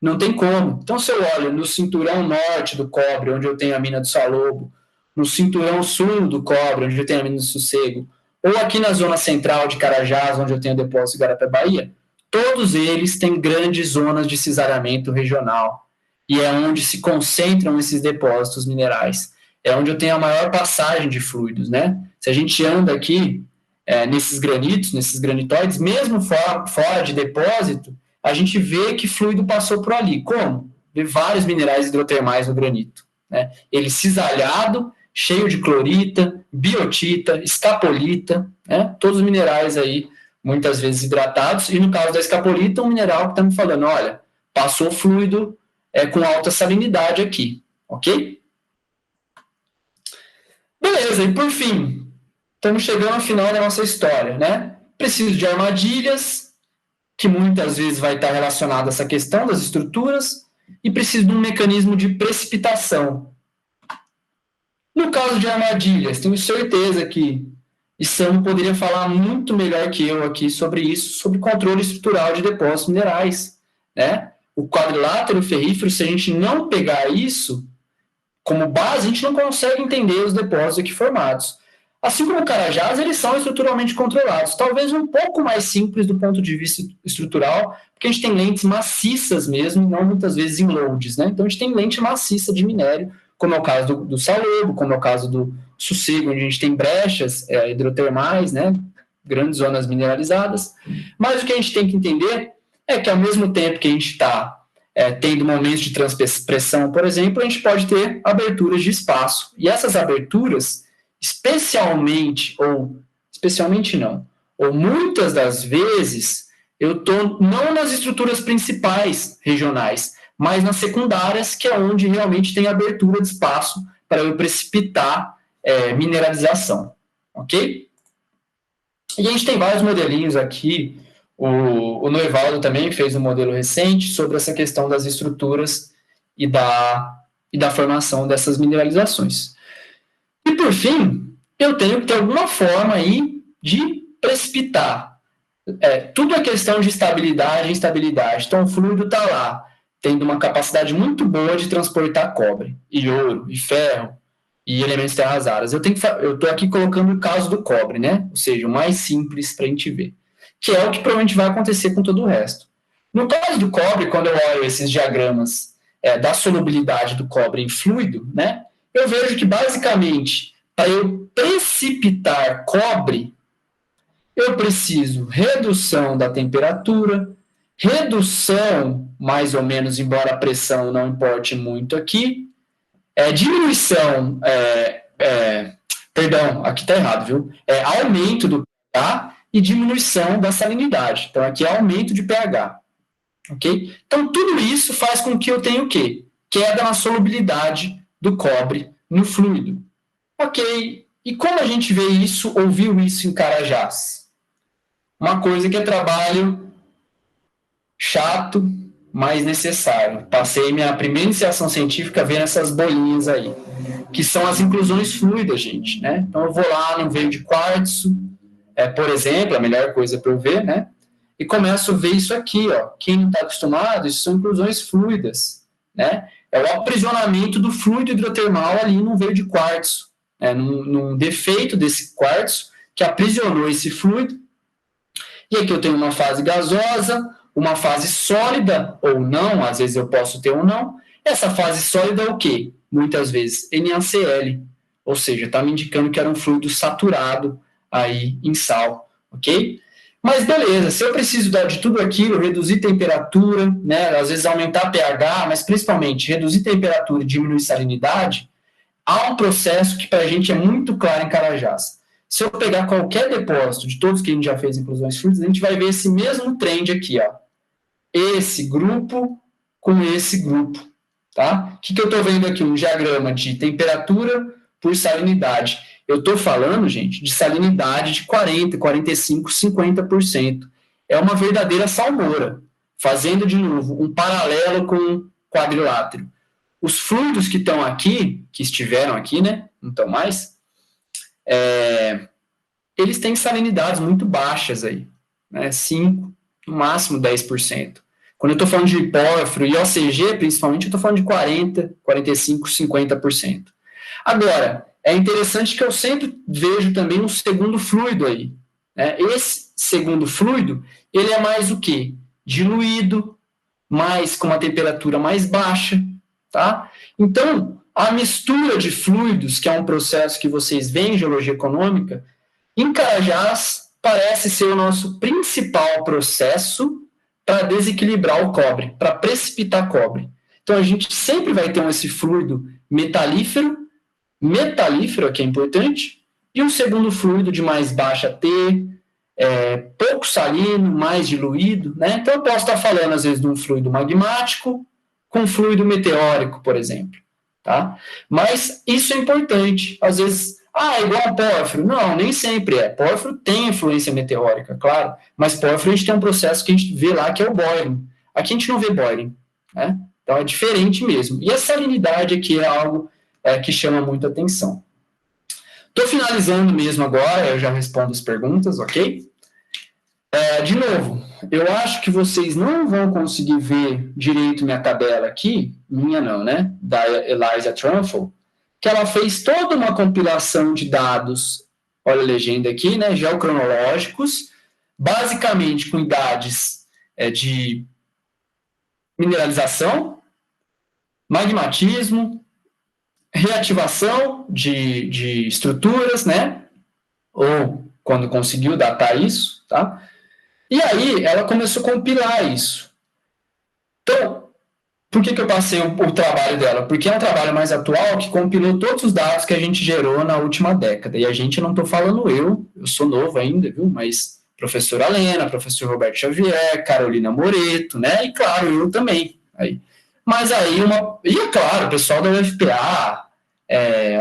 Não tem como. Então, se eu olho no cinturão norte do cobre, onde eu tenho a mina do Salobo, no cinturão sul do cobre, onde eu tenho a mina do Sossego, ou aqui na zona central de Carajás, onde eu tenho o depósito de Igarapé, Bahia, todos eles têm grandes zonas de cisalhamento regional. E é onde se concentram esses depósitos minerais. É onde eu tenho a maior passagem de fluidos, né? Se a gente anda aqui nesses granitos, nesses granitóides, mesmo fora de depósito, a gente vê que fluido passou por ali. Como? Vê vários minerais hidrotermais no granito, né? Ele cisalhado, cheio de clorita, biotita, escapolita, né? Todos os minerais aí, muitas vezes hidratados, e no caso da escapolita, um mineral que está me falando, olha, passou fluido com alta salinidade aqui, ok? Beleza, e por fim, estamos chegando ao final da nossa história, né? Preciso de armadilhas. O que muitas vezes vai estar relacionado a essa questão das estruturas, e preciso de um mecanismo de precipitação. No caso de armadilhas, tenho certeza que Sam poderia falar muito melhor que eu aqui sobre isso, sobre controle estrutural de depósitos minerais, né? O quadrilátero ferrífero, se a gente não pegar isso como base, a gente não consegue entender os depósitos aqui formados. Assim como o Carajás, eles são estruturalmente controlados, talvez um pouco mais simples do ponto de vista estrutural, porque a gente tem lentes maciças mesmo, não muitas vezes em loads, né? Então a gente tem lente maciça de minério, como é o caso do Salego, como é o caso do Sossego, onde a gente tem brechas hidrotermais, né? Grandes zonas mineralizadas. Mas o que a gente tem que entender é que ao mesmo tempo que a gente está tendo momentos de transpressão, por exemplo, a gente pode ter aberturas de espaço. E essas aberturas, especialmente não, ou muitas das vezes, eu estou não nas estruturas principais regionais, mas nas secundárias, que é onde realmente tem abertura de espaço para eu precipitar mineralização, ok? E a gente tem vários modelinhos aqui, o Noivaldo também fez um modelo recente sobre essa questão das estruturas e da formação dessas mineralizações. E, por fim, eu tenho que ter alguma forma aí de precipitar. Tudo é questão de estabilidade e instabilidade. Então, o fluido está lá, tendo uma capacidade muito boa de transportar cobre, e ouro, e ferro, e elementos terras raras. Eu estou aqui colocando o caso do cobre, né? Ou seja, o mais simples para a gente ver, que é o que provavelmente vai acontecer com todo o resto. No caso do cobre, quando eu olho esses diagramas da solubilidade do cobre em fluido, né? Eu vejo que, basicamente, para eu precipitar cobre, eu preciso redução da temperatura, redução, mais ou menos, embora a pressão não importe muito aqui, diminuição, perdão, aqui está errado, viu? Aumento do pH e diminuição da salinidade. Então, aqui é aumento de pH. Ok? Então, tudo isso faz com que eu tenha o quê? Queda na solubilidade do cobre no fluido. Ok. E como a gente vê isso, ouviu isso em Carajás? Uma coisa que é trabalho chato, mas necessário. Passei minha primeira iniciação científica vendo essas bolinhas aí, que são as inclusões fluidas, gente, né? Então, eu vou lá no veio de quartzo, por exemplo, a melhor coisa para eu ver, né? E começo a ver isso aqui, ó. Quem não está acostumado, isso são inclusões fluidas, né? É o aprisionamento do fluido hidrotermal ali num veio de quartzo, num defeito desse quartzo que aprisionou esse fluido. E aqui eu tenho uma fase gasosa, uma fase sólida ou não, às vezes eu posso ter ou não. Essa fase sólida é o quê? Muitas vezes NaCl, ou seja, está me indicando que era um fluido saturado aí em sal, ok? Mas beleza, se eu preciso de tudo aquilo, reduzir temperatura, né, às vezes aumentar pH, mas principalmente reduzir temperatura e diminuir salinidade, há um processo que para a gente é muito claro em Carajás. Se eu pegar qualquer depósito de todos que a gente já fez inclusões fluidas, a gente vai ver esse mesmo trend aqui, ó. Esse grupo com esse grupo, tá? O que eu estou vendo aqui? Um diagrama de temperatura por salinidade. Eu estou falando, gente, de salinidade de 40%, 45%, 50%. É uma verdadeira salmoura. Fazendo, de novo, um paralelo com o quadrilátero. Os fluidos que estão aqui, que estiveram aqui, né? Não estão mais. Eles têm salinidades muito baixas aí. Né? 5%, no máximo 10%. Quando eu estou falando de hipóforo e OCG, principalmente, eu estou falando de 40%, 45%, 50%. Agora, é interessante que eu sempre vejo também um segundo fluido aí. Né? Esse segundo fluido, ele é mais o quê? Diluído, mais com uma temperatura mais baixa. Tá? Então, a mistura de fluidos, que é um processo que vocês veem em geologia econômica, em Carajás parece ser o nosso principal processo para desequilibrar o cobre, para precipitar cobre. Então, a gente sempre vai ter esse fluido metalífero que é importante, e um segundo fluido de mais baixa T, pouco salino, mais diluído, né? Então, eu posso estar falando, às vezes, de um fluido magmático com fluido meteórico, por exemplo, tá? Mas isso é importante. Às vezes, Ah, é igual a pórfiro? Não, nem sempre é. Pórfiro tem influência meteórica, claro, mas pórfiro a gente tem um processo que a gente vê lá que é o boiling. Aqui a gente não vê boiling, né? Então é diferente mesmo. E a salinidade aqui é algo que chama muito atenção. Estou finalizando mesmo agora, eu já respondo as perguntas, ok? De novo, eu acho que vocês não vão conseguir ver direito minha tabela aqui, minha não, né? Da Eliza Trumfel, que ela fez toda uma compilação de dados, olha a legenda aqui, né? Geocronológicos, basicamente com idades de mineralização, magmatismo, reativação de estruturas, né? Ou quando conseguiu datar isso, tá? E aí ela começou a compilar isso. Então, por que eu passei o trabalho dela? Porque é um trabalho mais atual que compilou todos os dados que a gente gerou na última década. E a gente, não estou falando eu sou novo ainda, viu? Mas professora Lena, professor Roberto Xavier, Carolina Moreto, né? E claro, eu também. Mas aí, e é claro, o pessoal da UFPA,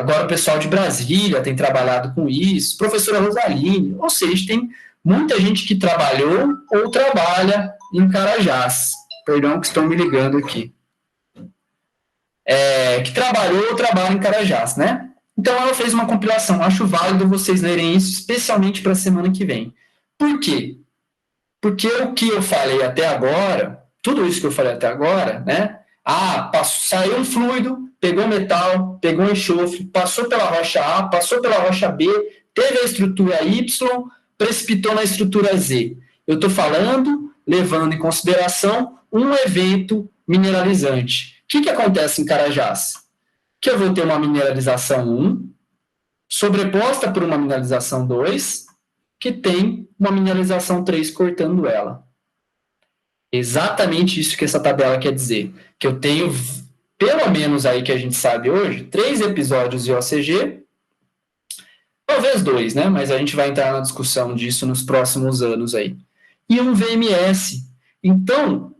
agora o pessoal de Brasília tem trabalhado com isso, professora Rosaline, ou seja, tem muita gente que trabalhou ou trabalha em Carajás. Perdão que estão me ligando aqui. Que trabalhou ou trabalha em Carajás, né? Então, ela fez uma compilação. Acho válido vocês lerem isso, especialmente para a semana que vem. Por quê? Porque o que eu falei até agora, tudo isso que eu falei até agora, né? Saiu um fluido, pegou metal, pegou enxofre, passou pela rocha A, passou pela rocha B, teve a estrutura Y, precipitou na estrutura Z. Eu estou falando, levando em consideração, um evento mineralizante. O que acontece em Carajás? Que eu vou ter uma mineralização 1, sobreposta por uma mineralização 2, que tem uma mineralização 3 cortando ela. Exatamente isso que essa tabela quer dizer. Que eu tenho, pelo menos aí que a gente sabe hoje, 3 episódios de OCG, talvez 2, né? Mas a gente vai entrar na discussão disso nos próximos anos aí. E um VMS. Então,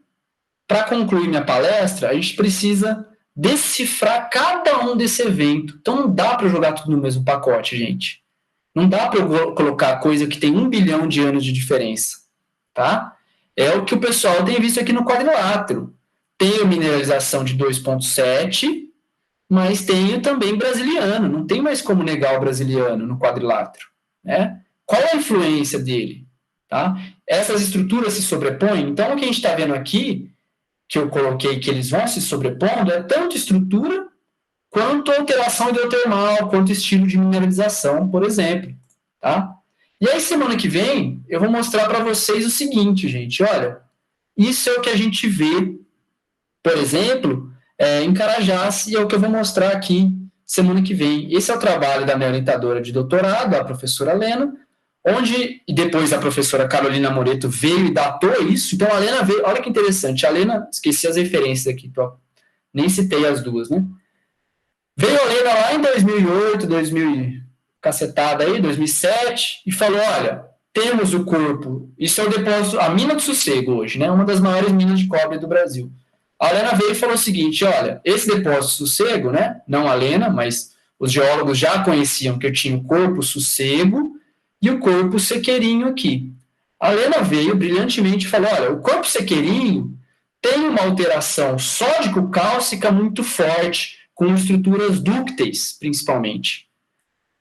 para concluir minha palestra, a gente precisa decifrar cada um desse evento. Então, não dá para jogar tudo no mesmo pacote, gente. Não dá para eu colocar coisa que tem 1 bilhão de anos de diferença, tá? É o que o pessoal tem visto aqui no quadrilátero. Tenho mineralização de 2,7, mas tenho também brasiliano. Não tem mais como negar o brasiliano no quadrilátero, né? Qual é a influência dele? Tá? Essas estruturas se sobrepõem. Então, o que a gente está vendo aqui, que eu coloquei que eles vão se sobrepondo, é tanto estrutura quanto alteração hidrotermal, quanto estilo de mineralização, por exemplo. Tá? E aí, semana que vem, eu vou mostrar para vocês o seguinte, gente. Olha, isso é o que a gente vê, por exemplo, em Carajás, e é o que eu vou mostrar aqui semana que vem. Esse é o trabalho da minha orientadora de doutorado, a professora Lena, e depois a professora Carolina Moreto veio e datou isso. Então, a Lena veio, olha que interessante, a Lena, esqueci as referências aqui, nem citei as duas, né? Veio a Lena lá em 2008, 2007, e falou, olha, temos o corpo, isso é o depósito, a mina do Sossego hoje, né? Uma das maiores minas de cobre do Brasil. A Lena veio e falou o seguinte, olha, esse depósito Sossego, né? Não a Lena, mas os geólogos já conheciam que eu tinha o corpo Sossego e o corpo sequeirinho aqui. A Lena veio brilhantemente e falou, olha, o corpo sequeirinho tem uma alteração sódico-cálcica muito forte, com estruturas dúcteis, principalmente.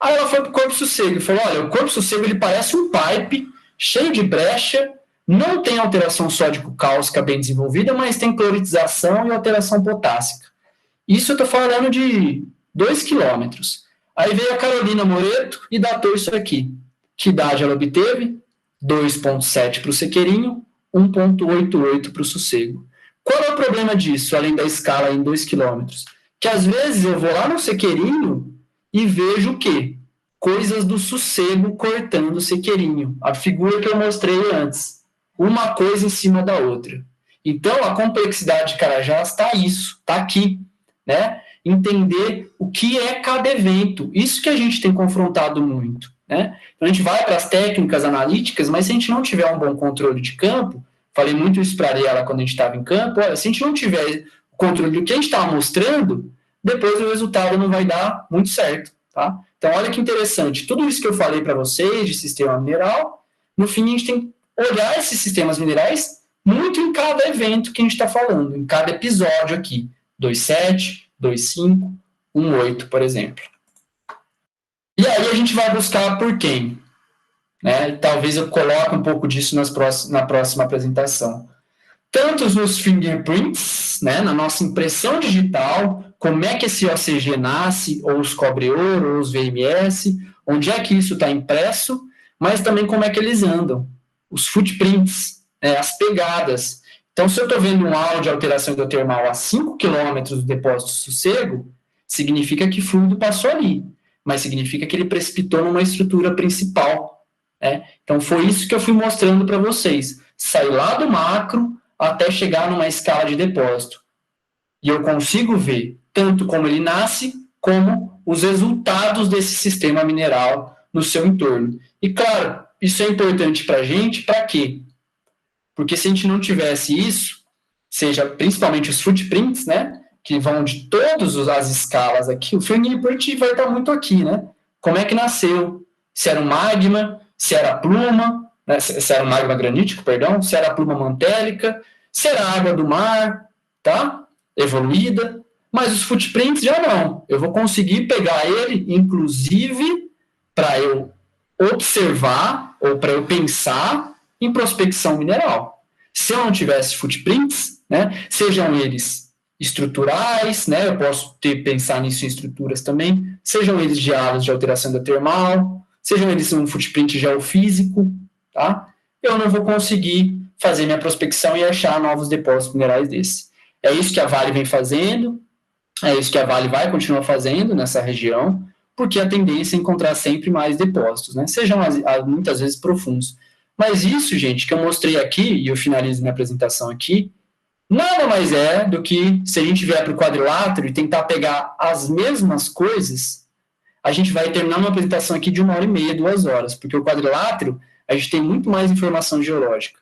Aí ela foi para o corpo Sossego e falou, olha, o corpo Sossego ele parece um pipe, cheio de brecha, não tem alteração sódico-cálcica bem desenvolvida, mas tem cloritização e alteração potássica. Isso eu estou falando de 2 quilômetros. Aí veio a Carolina Moreto e datou isso aqui. Que idade ela obteve? 2,7 para o sequeirinho, 1,88 para o Sossego. Qual é o problema disso, além da escala em 2 quilômetros? Que às vezes eu vou lá no sequeirinho e vejo o quê? Coisas do Sossego cortando o sequeirinho. A figura que eu mostrei antes. Uma coisa em cima da outra. Então, a complexidade de Carajás está aqui, né? Entender o que é cada evento. Isso que a gente tem confrontado muito, né? Então, a gente vai para as técnicas analíticas, mas se a gente não tiver um bom controle de campo, falei muito isso para ela quando a gente estava em campo, olha, se a gente não tiver controle do que a gente estava mostrando, depois o resultado não vai dar muito certo, tá? Então, olha que interessante. Tudo isso que eu falei para vocês de sistema mineral, no fim, a gente tem que olhar esses sistemas minerais muito em cada evento que a gente está falando, em cada episódio aqui. 2.7, 2.5, 1.8, por exemplo. E aí a gente vai buscar por quem? Né? E talvez eu coloque um pouco disso na próxima apresentação. Tanto nos fingerprints, né, na nossa impressão digital, como é que esse OCG nasce, ou os cobre-ouro, ou os VMS, onde é que isso está impresso, mas também como é que eles andam, os footprints, né, as pegadas. Então, se eu estou vendo um áudio de alteração hidrotermal a 5 km do depósito Sossego, significa que fluido passou ali, mas significa que ele precipitou numa estrutura principal. Né? Então, foi isso que eu fui mostrando para vocês. Sair lá do macro até chegar numa escala de depósito. E eu consigo ver tanto como ele nasce, como os resultados desse sistema mineral no seu entorno. E, claro, isso é importante para a gente, para quê? Porque se a gente não tivesse isso, seja principalmente os footprints, né, que vão de todas as escalas aqui, o fingerprint vai estar muito aqui, né? Como é que nasceu? Se era um magma, se era pluma, né, se era um magma granítico, perdão, se era a pluma mantélica, se era água do mar, tá? Evoluída, mas os footprints já não. Eu vou conseguir pegar ele, inclusive, para eu observar ou para eu pensar em prospecção mineral. Se eu não tivesse footprints, né, sejam eles estruturais, né, eu posso pensar nisso em estruturas também, sejam eles de áreas de alteração hidrotermal, sejam eles um footprint geofísico, tá? Eu não vou conseguir fazer minha prospecção e achar novos depósitos minerais desses. É isso que a Vale vem fazendo, é isso que a Vale vai continuar fazendo nessa região, porque a tendência é encontrar sempre mais depósitos, né? Sejam muitas vezes profundos. Mas isso, gente, que eu mostrei aqui, e eu finalizo minha apresentação aqui, nada mais é do que, se a gente vier para o quadrilátero e tentar pegar as mesmas coisas, a gente vai terminar uma apresentação aqui de 1h30, 2 horas, porque o quadrilátero, a gente tem muito mais informação geológica.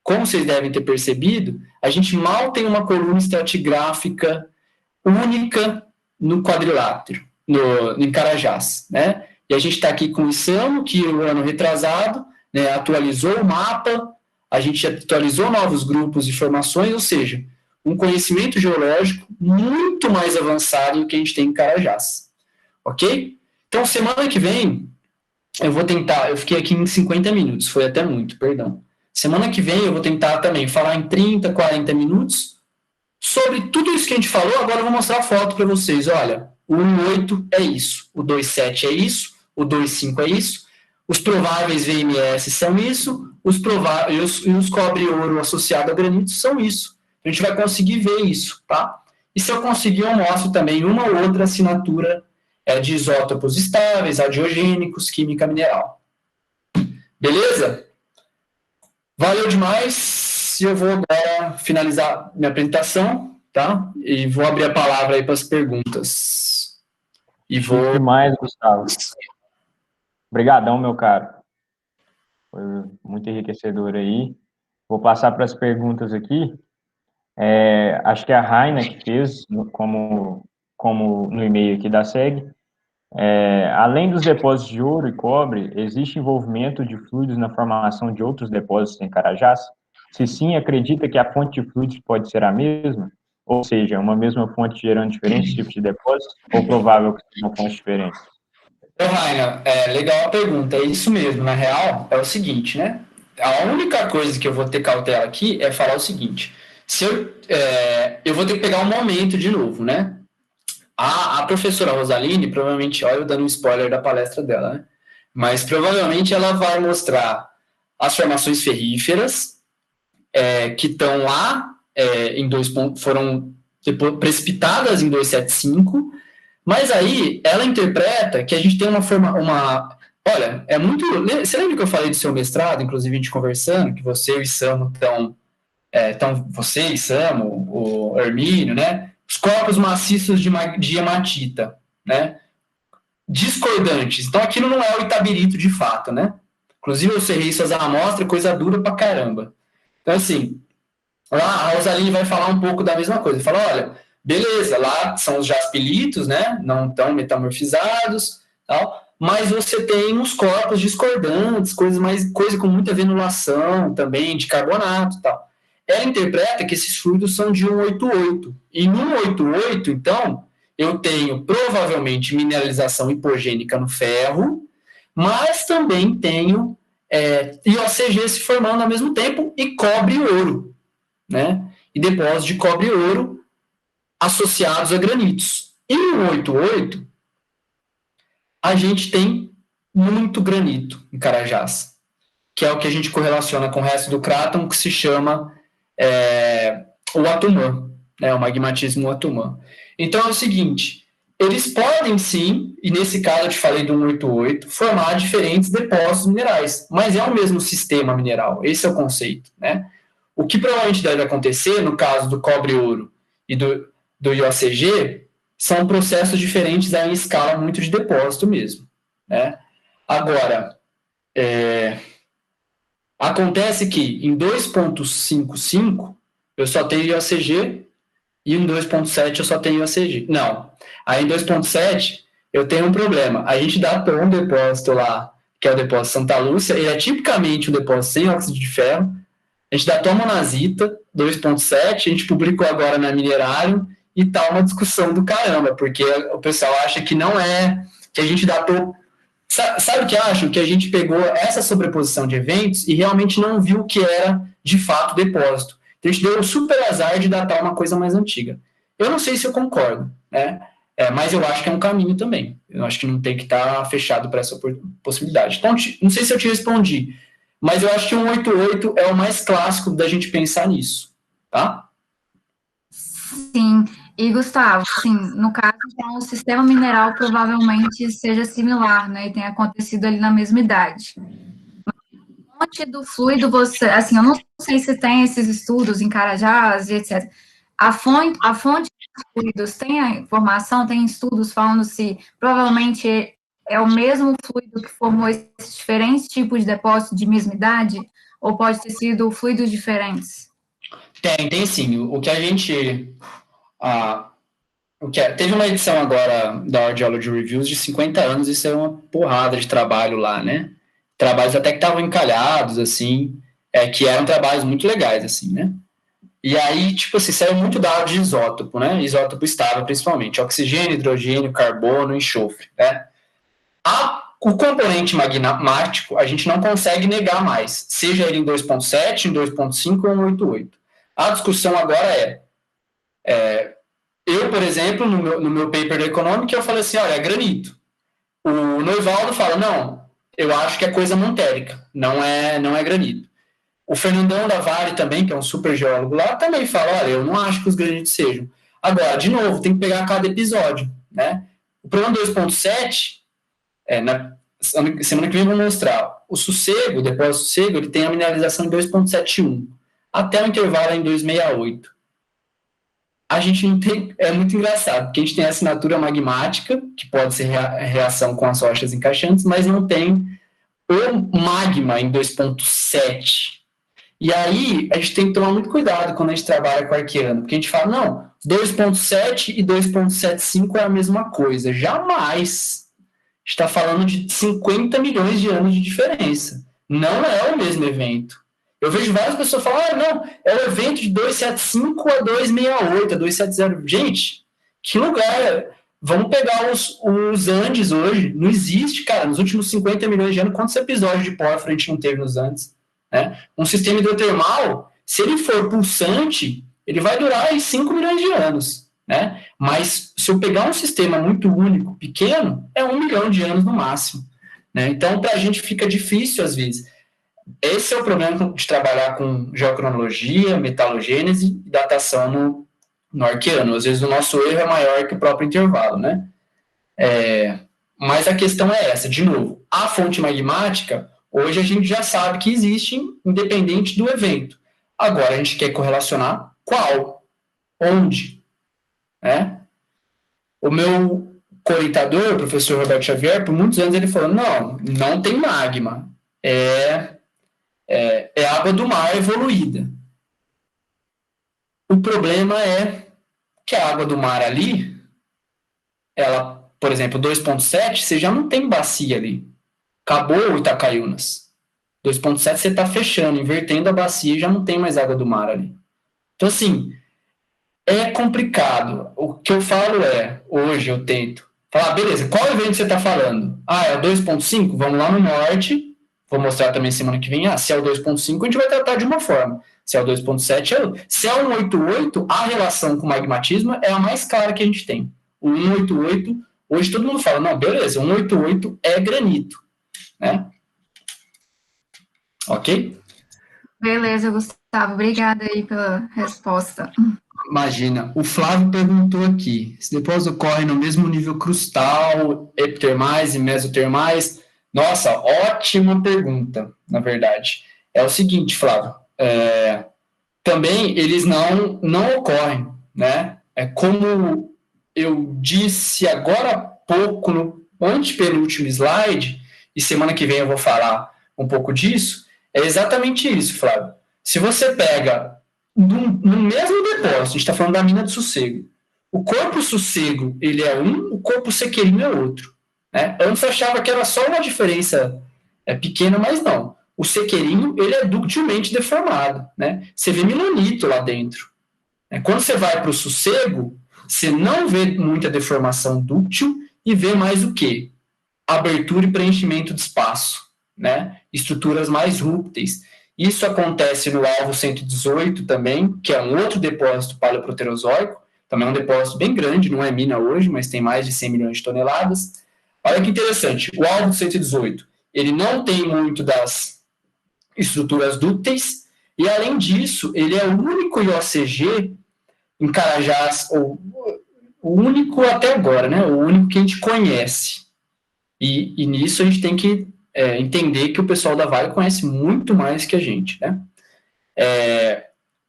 Como vocês devem ter percebido, a gente mal tem uma coluna estratigráfica única no quadrilátero, em Carajás, né? E a gente está aqui com o ISAMO, que o ano retrasado, né, atualizou o mapa, a gente atualizou novos grupos de informações, ou seja, um conhecimento geológico muito mais avançado do que a gente tem em Carajás. Ok? Então, semana que vem, eu vou tentar, eu fiquei aqui em 50 minutos, foi até muito, perdão. Semana que vem eu vou tentar também falar em 30, 40 minutos sobre tudo isso que a gente falou. Agora eu vou mostrar a foto para vocês. Olha, o 1.8 é isso, o 2.7 é isso, o 2.5 é isso, os prováveis VMS são isso, e os cobre-ouro associado a granito são isso. A gente vai conseguir ver isso, tá? E se eu conseguir, eu mostro também uma ou outra assinatura de isótopos estáveis, adiogênicos, química mineral. Beleza? Valeu demais, e eu vou agora finalizar minha apresentação, tá? E vou abrir a palavra aí para as perguntas. E vou... Demais, Gustavo. Obrigadão, meu caro. Foi muito enriquecedor aí. Vou passar para as perguntas aqui. Acho que a Raina que fez, como no e-mail aqui da SEG, além dos depósitos de ouro e cobre, existe envolvimento de fluidos na formação de outros depósitos em Carajás? Se sim, acredita que a fonte de fluidos pode ser a mesma? Ou seja, uma mesma fonte gerando diferentes tipos de depósitos? Ou provável que sejam fontes diferentes? Então, Raina, legal a pergunta. É isso mesmo. Na real, é o seguinte, né? A única coisa que eu vou ter cautela aqui é falar o seguinte. Se eu vou ter que pegar um momento de novo, né? A professora Rosaline, provavelmente, olha, eu dando um spoiler da palestra dela, né? Mas provavelmente ela vai mostrar as formações ferríferas que estão lá foram precipitadas em 275, mas aí ela interpreta que a gente tem olha, é muito... Você lembra que eu falei do seu mestrado, inclusive a gente conversando, que você e o Isamo você e Isamo, o Hermínio, né? Os corpos maciços de hematita, né? Discordantes. Então, aquilo não é o itabirito de fato, né? Inclusive, eu cerrei suas amostras, coisa dura pra caramba. Então, assim, lá a Rosaline vai falar um pouco da mesma coisa. Fala, olha, beleza, lá são os jaspilitos, né? Não tão metamorfizados, tal, mas você tem uns corpos discordantes, coisa com muita venulação também, de carbonato e tal. Ela interpreta que esses fluidos são de 188. E no 188, então, eu tenho provavelmente mineralização hipogênica no ferro, mas também tenho IOCG se formando ao mesmo tempo e cobre e ouro, né? E depósitos de cobre e ouro associados a granitos. E no 188, a gente tem muito granito em Carajás, que é o que a gente correlaciona com o resto do cráton, que se chama o Atumã, né, o magmatismo Atumã. Então é o seguinte, eles podem sim, e nesse caso eu te falei do 188, formar diferentes depósitos minerais, mas é o mesmo sistema mineral, esse é o conceito, né? O que provavelmente deve acontecer, no caso do cobre-ouro e do IOCG, são processos diferentes em escala muito de depósito mesmo, né? Agora, acontece que em 2.55 eu só tenho IOCG e em 2.7 eu só tenho IOCG. Não. Aí em 2.7 eu tenho um problema. A gente datou um depósito lá, que é o depósito Santa Lúcia, ele é tipicamente um depósito sem óxido de ferro. A gente datou a monazita 2.7, a gente publicou agora na Minerário e tá uma discussão do caramba, porque o pessoal acha que não é, que a gente datou. Sabe o que acham? Que a gente pegou essa sobreposição de eventos e realmente não viu o que era de fato o depósito. Então a gente deu um super azar de datar uma coisa mais antiga. Eu não sei se eu concordo, né? Mas eu acho que é um caminho também. Eu acho que não tem que estar fechado para essa possibilidade. Então, não sei se eu te respondi, mas eu acho que o 188 é o mais clássico da gente pensar nisso, tá? Sim. E, Gustavo, assim, no caso, então, o sistema mineral provavelmente seja similar, né? E tenha acontecido ali na mesma idade. A fonte do fluido, você, assim, eu não sei se tem esses estudos em Carajás e etc. A fonte dos fluidos tem a informação, tem estudos falando se provavelmente é o mesmo fluido que formou esses diferentes tipos de depósito de mesma idade, ou pode ter sido fluidos diferentes? Tem sim. O que a gente... teve uma edição agora da Audiology Reviews de 50 anos, isso é uma porrada de trabalho lá, né? Trabalhos até que estavam encalhados, assim, que eram trabalhos muito legais, assim, né? E aí, tipo assim, saiu muito dado de isótopo, né? Isótopo estável, principalmente. Oxigênio, hidrogênio, carbono, enxofre, né? O componente magmático, a gente não consegue negar mais, seja ele em 2.7, em 2.5 ou em 188. A discussão agora eu, por exemplo, no meu paper da Economic, eu falei assim, olha, é granito. O Noivaldo fala, não, eu acho que é coisa montérica, não é granito. O Fernandão da Vale também, que é um super geólogo lá, também fala, olha, eu não acho que os granitos sejam. Agora, de novo, tem que pegar cada episódio, né? O problema 2.7, na semana que vem eu vou mostrar, o sossego, o depósito sossego, ele tem a mineralização em 2.71, até o intervalo em 2.68. A gente não tem, é muito engraçado, porque a gente tem a assinatura magmática, que pode ser reação com as rochas encaixantes, mas não tem o magma em 2.7. E aí, a gente tem que tomar muito cuidado quando a gente trabalha com arqueano, porque a gente fala, não, 2.7 e 2.75 é a mesma coisa. Jamais. Está falando de 50 milhões de anos de diferença. Não é o mesmo evento. Eu vejo várias pessoas falando, não, é o evento de 275 a 268, a 270. Gente, que lugar? Vamos pegar os Andes hoje. Não existe, cara, nos últimos 50 milhões de anos, quantos episódios de pórfiro a gente não teve nos Andes? Né? Um sistema hidrotermal, se ele for pulsante, ele vai durar aí 5 milhões de anos. Né? Mas se eu pegar um sistema muito único, pequeno, é 1 milhão de anos no máximo. Né? Então, para a gente fica difícil às vezes. Esse é o problema de trabalhar com geocronologia, metalogênese e datação no arqueano. Às vezes o nosso erro é maior que o próprio intervalo, né? Mas a questão é essa, de novo, a fonte magmática, hoje a gente já sabe que existe, independente do evento. Agora a gente quer correlacionar qual, onde, né? O meu co-orientador, o professor Roberto Xavier, por muitos anos ele falou, não tem magma, é água do mar evoluída. O problema é que a água do mar ali, ela por exemplo, 2,7, você já não tem bacia ali. Acabou o Itacaiunas. 2,7 você está fechando, invertendo a bacia e já não tem mais água do mar ali. Então, assim, é complicado. O que eu falo hoje eu tento falar, beleza, qual evento você está falando? É o 2,5? Vamos lá no norte, vou mostrar também semana que vem. Se é o 2,5, a gente vai tratar de uma forma. Se é o 2,7, se é o 188, a relação com o magmatismo é a mais clara que a gente tem. O 188, hoje todo mundo fala, não, beleza, 188 é granito, né? Ok? Beleza, Gustavo. Obrigada aí pela resposta. Imagina, o Flávio perguntou aqui, se depósito ocorre no mesmo nível crustal, epitermais e mesotermais? Nossa, ótima pergunta, na verdade. É o seguinte, Flávio, também eles não ocorrem, né? É como eu disse agora há pouco, no antepenúltimo slide, e semana que vem eu vou falar um pouco disso, é exatamente isso, Flávio. Se você pega no mesmo depósito, a gente está falando da mina de Sossego, o corpo Sossego ele é um, o corpo Sequeirinho é outro. Né? Antes eu achava que era só uma diferença pequena, mas não. O Sequeirinho ele é ductilmente deformado. Né? Você vê milonito lá dentro. Quando você vai para o Sossego, você não vê muita deformação dúctil e vê mais o quê? Abertura e preenchimento de espaço. Né? Estruturas mais rúpteis. Isso acontece no alvo 118 também, que é um outro depósito paleoproterozoico, também é um depósito bem grande, não é mina hoje, mas tem mais de 100 milhões de toneladas. Olha que interessante, o alvo 118, ele não tem muito das estruturas dúcteis, e além disso, ele é o único IOCG em Carajás, ou o único até agora, né? O único que a gente conhece. E nisso a gente tem que entender que o pessoal da Vale conhece muito mais que a gente, né?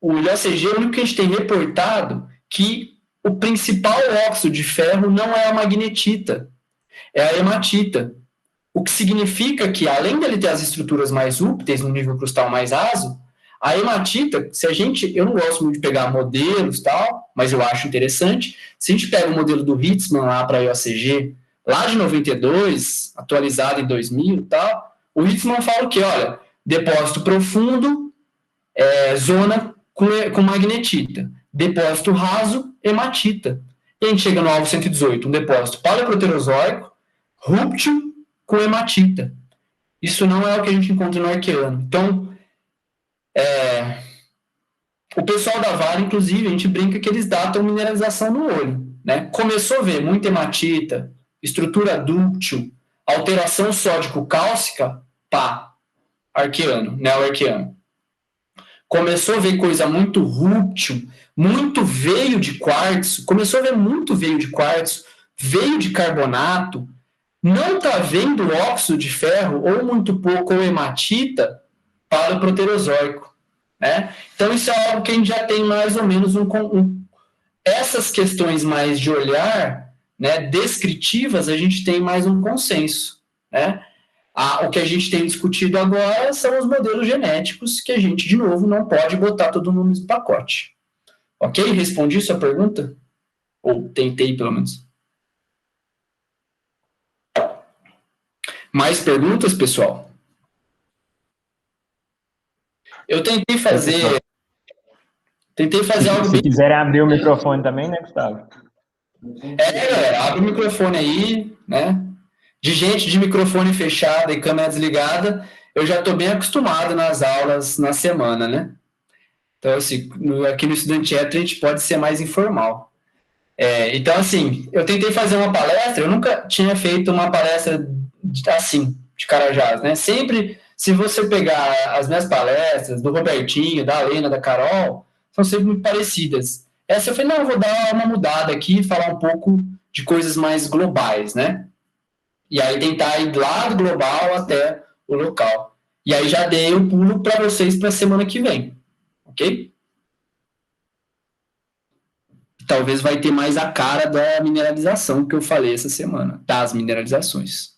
O IOCG é o único que a gente tem reportado que o principal óxido de ferro não é a magnetita, é a hematita. O que significa que, além dele ter as estruturas mais rúpteis, no nível crustal mais raso, a hematita, eu não gosto muito de pegar modelos e tal, mas eu acho interessante. Se a gente pega o modelo do Hitzman lá para a IOCG, lá de 92, atualizado em 2000 e tal, o Hitzman fala o quê? Olha, depósito profundo, zona com magnetita. Depósito raso, hematita. E a gente chega no alvo 118, um depósito paleoproterozoico, rúptil com hematita. Isso não é o que a gente encontra no arqueano. Então, o pessoal da Vale, inclusive, a gente brinca que eles datam mineralização no olho. Né? Começou a ver muita hematita, estrutura dúctil, alteração sódico-cálcica, arqueano, neo-arqueano. Começou a ver coisa muito rúptil, muito veio de quartzo, começou a ver muito veio de quartzo, veio de carbonato, não está vendo óxido de ferro, ou muito pouco, ou hematita, paleoproterozoico. Né? Então, isso é algo que a gente já tem mais ou menos essas questões mais de olhar, né, descritivas, a gente tem mais um consenso. Né? O que a gente tem discutido agora são os modelos genéticos, que a gente, de novo, não pode botar todo mundo no mesmo pacote. Ok? Respondi sua pergunta? Ou tentei, pelo menos. Mais perguntas, pessoal? Eu tentei fazer algo Se bem... quiserem abrir o microfone também, né, Gustavo? galera, abre o microfone aí, né? De gente de microfone fechado e câmera desligada, eu já estou bem acostumado nas aulas na semana, né? Então, assim, aqui no Estudantietro a gente pode ser mais informal. Então, assim, eu tentei fazer uma palestra, eu nunca tinha feito uma palestra assim, de Carajás, né? Sempre, se você pegar as minhas palestras, do Robertinho, da Lena, da Carol, são sempre muito parecidas. Essa eu falei, não, eu vou dar uma mudada aqui, falar um pouco de coisas mais globais, né? E aí tentar ir lá do global até o local. E aí já dei o pulo para vocês para a semana que vem, ok? Talvez vai ter mais a cara da mineralização que eu falei essa semana, das mineralizações.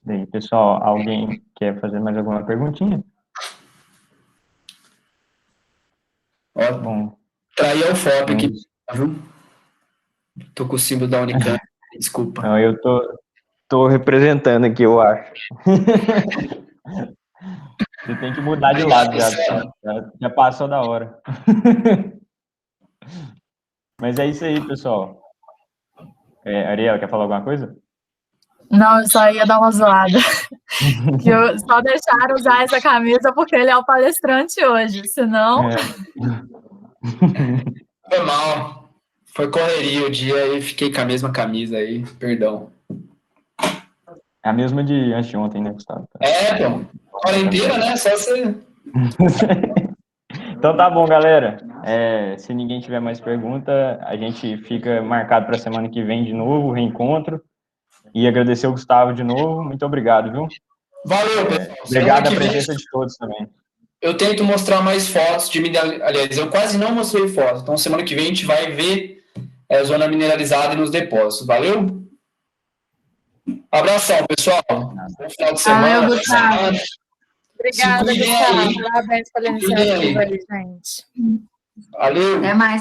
Bem, pessoal, alguém quer fazer mais alguma perguntinha? Ó, Bom, traí a UFOP aqui Viu? Tô com o símbolo da Unicamp, desculpa. Não, eu tô representando aqui, eu acho. Você tem que mudar de lado já passou da hora. Mas é isso aí, pessoal. Ariel, quer falar alguma coisa? Não, eu só ia dar uma zoada. Que eu só deixaram usar essa camisa porque ele é o palestrante hoje, senão... Foi mal. Foi correria o dia e fiquei com a mesma camisa aí, perdão. É a mesma de anteontem, né, Gustavo? Pô. Quarentena, né? Só você... Então tá bom, galera. Se ninguém tiver mais pergunta, a gente fica marcado para a semana que vem de novo, reencontro. E agradecer o Gustavo de novo. Muito obrigado, viu? Valeu, pessoal. Obrigado a presença de todos também. Eu tento mostrar mais fotos de mineral. Aliás, eu quase não mostrei fotos. Então, semana que vem a gente vai ver a zona mineralizada e nos depósitos. Valeu? Abração, pessoal. Bom final de semana. Valeu, Gustavo. Obrigada, Gustavo. Parabéns pela iniciativa aí, gente. Valeu. Até mais.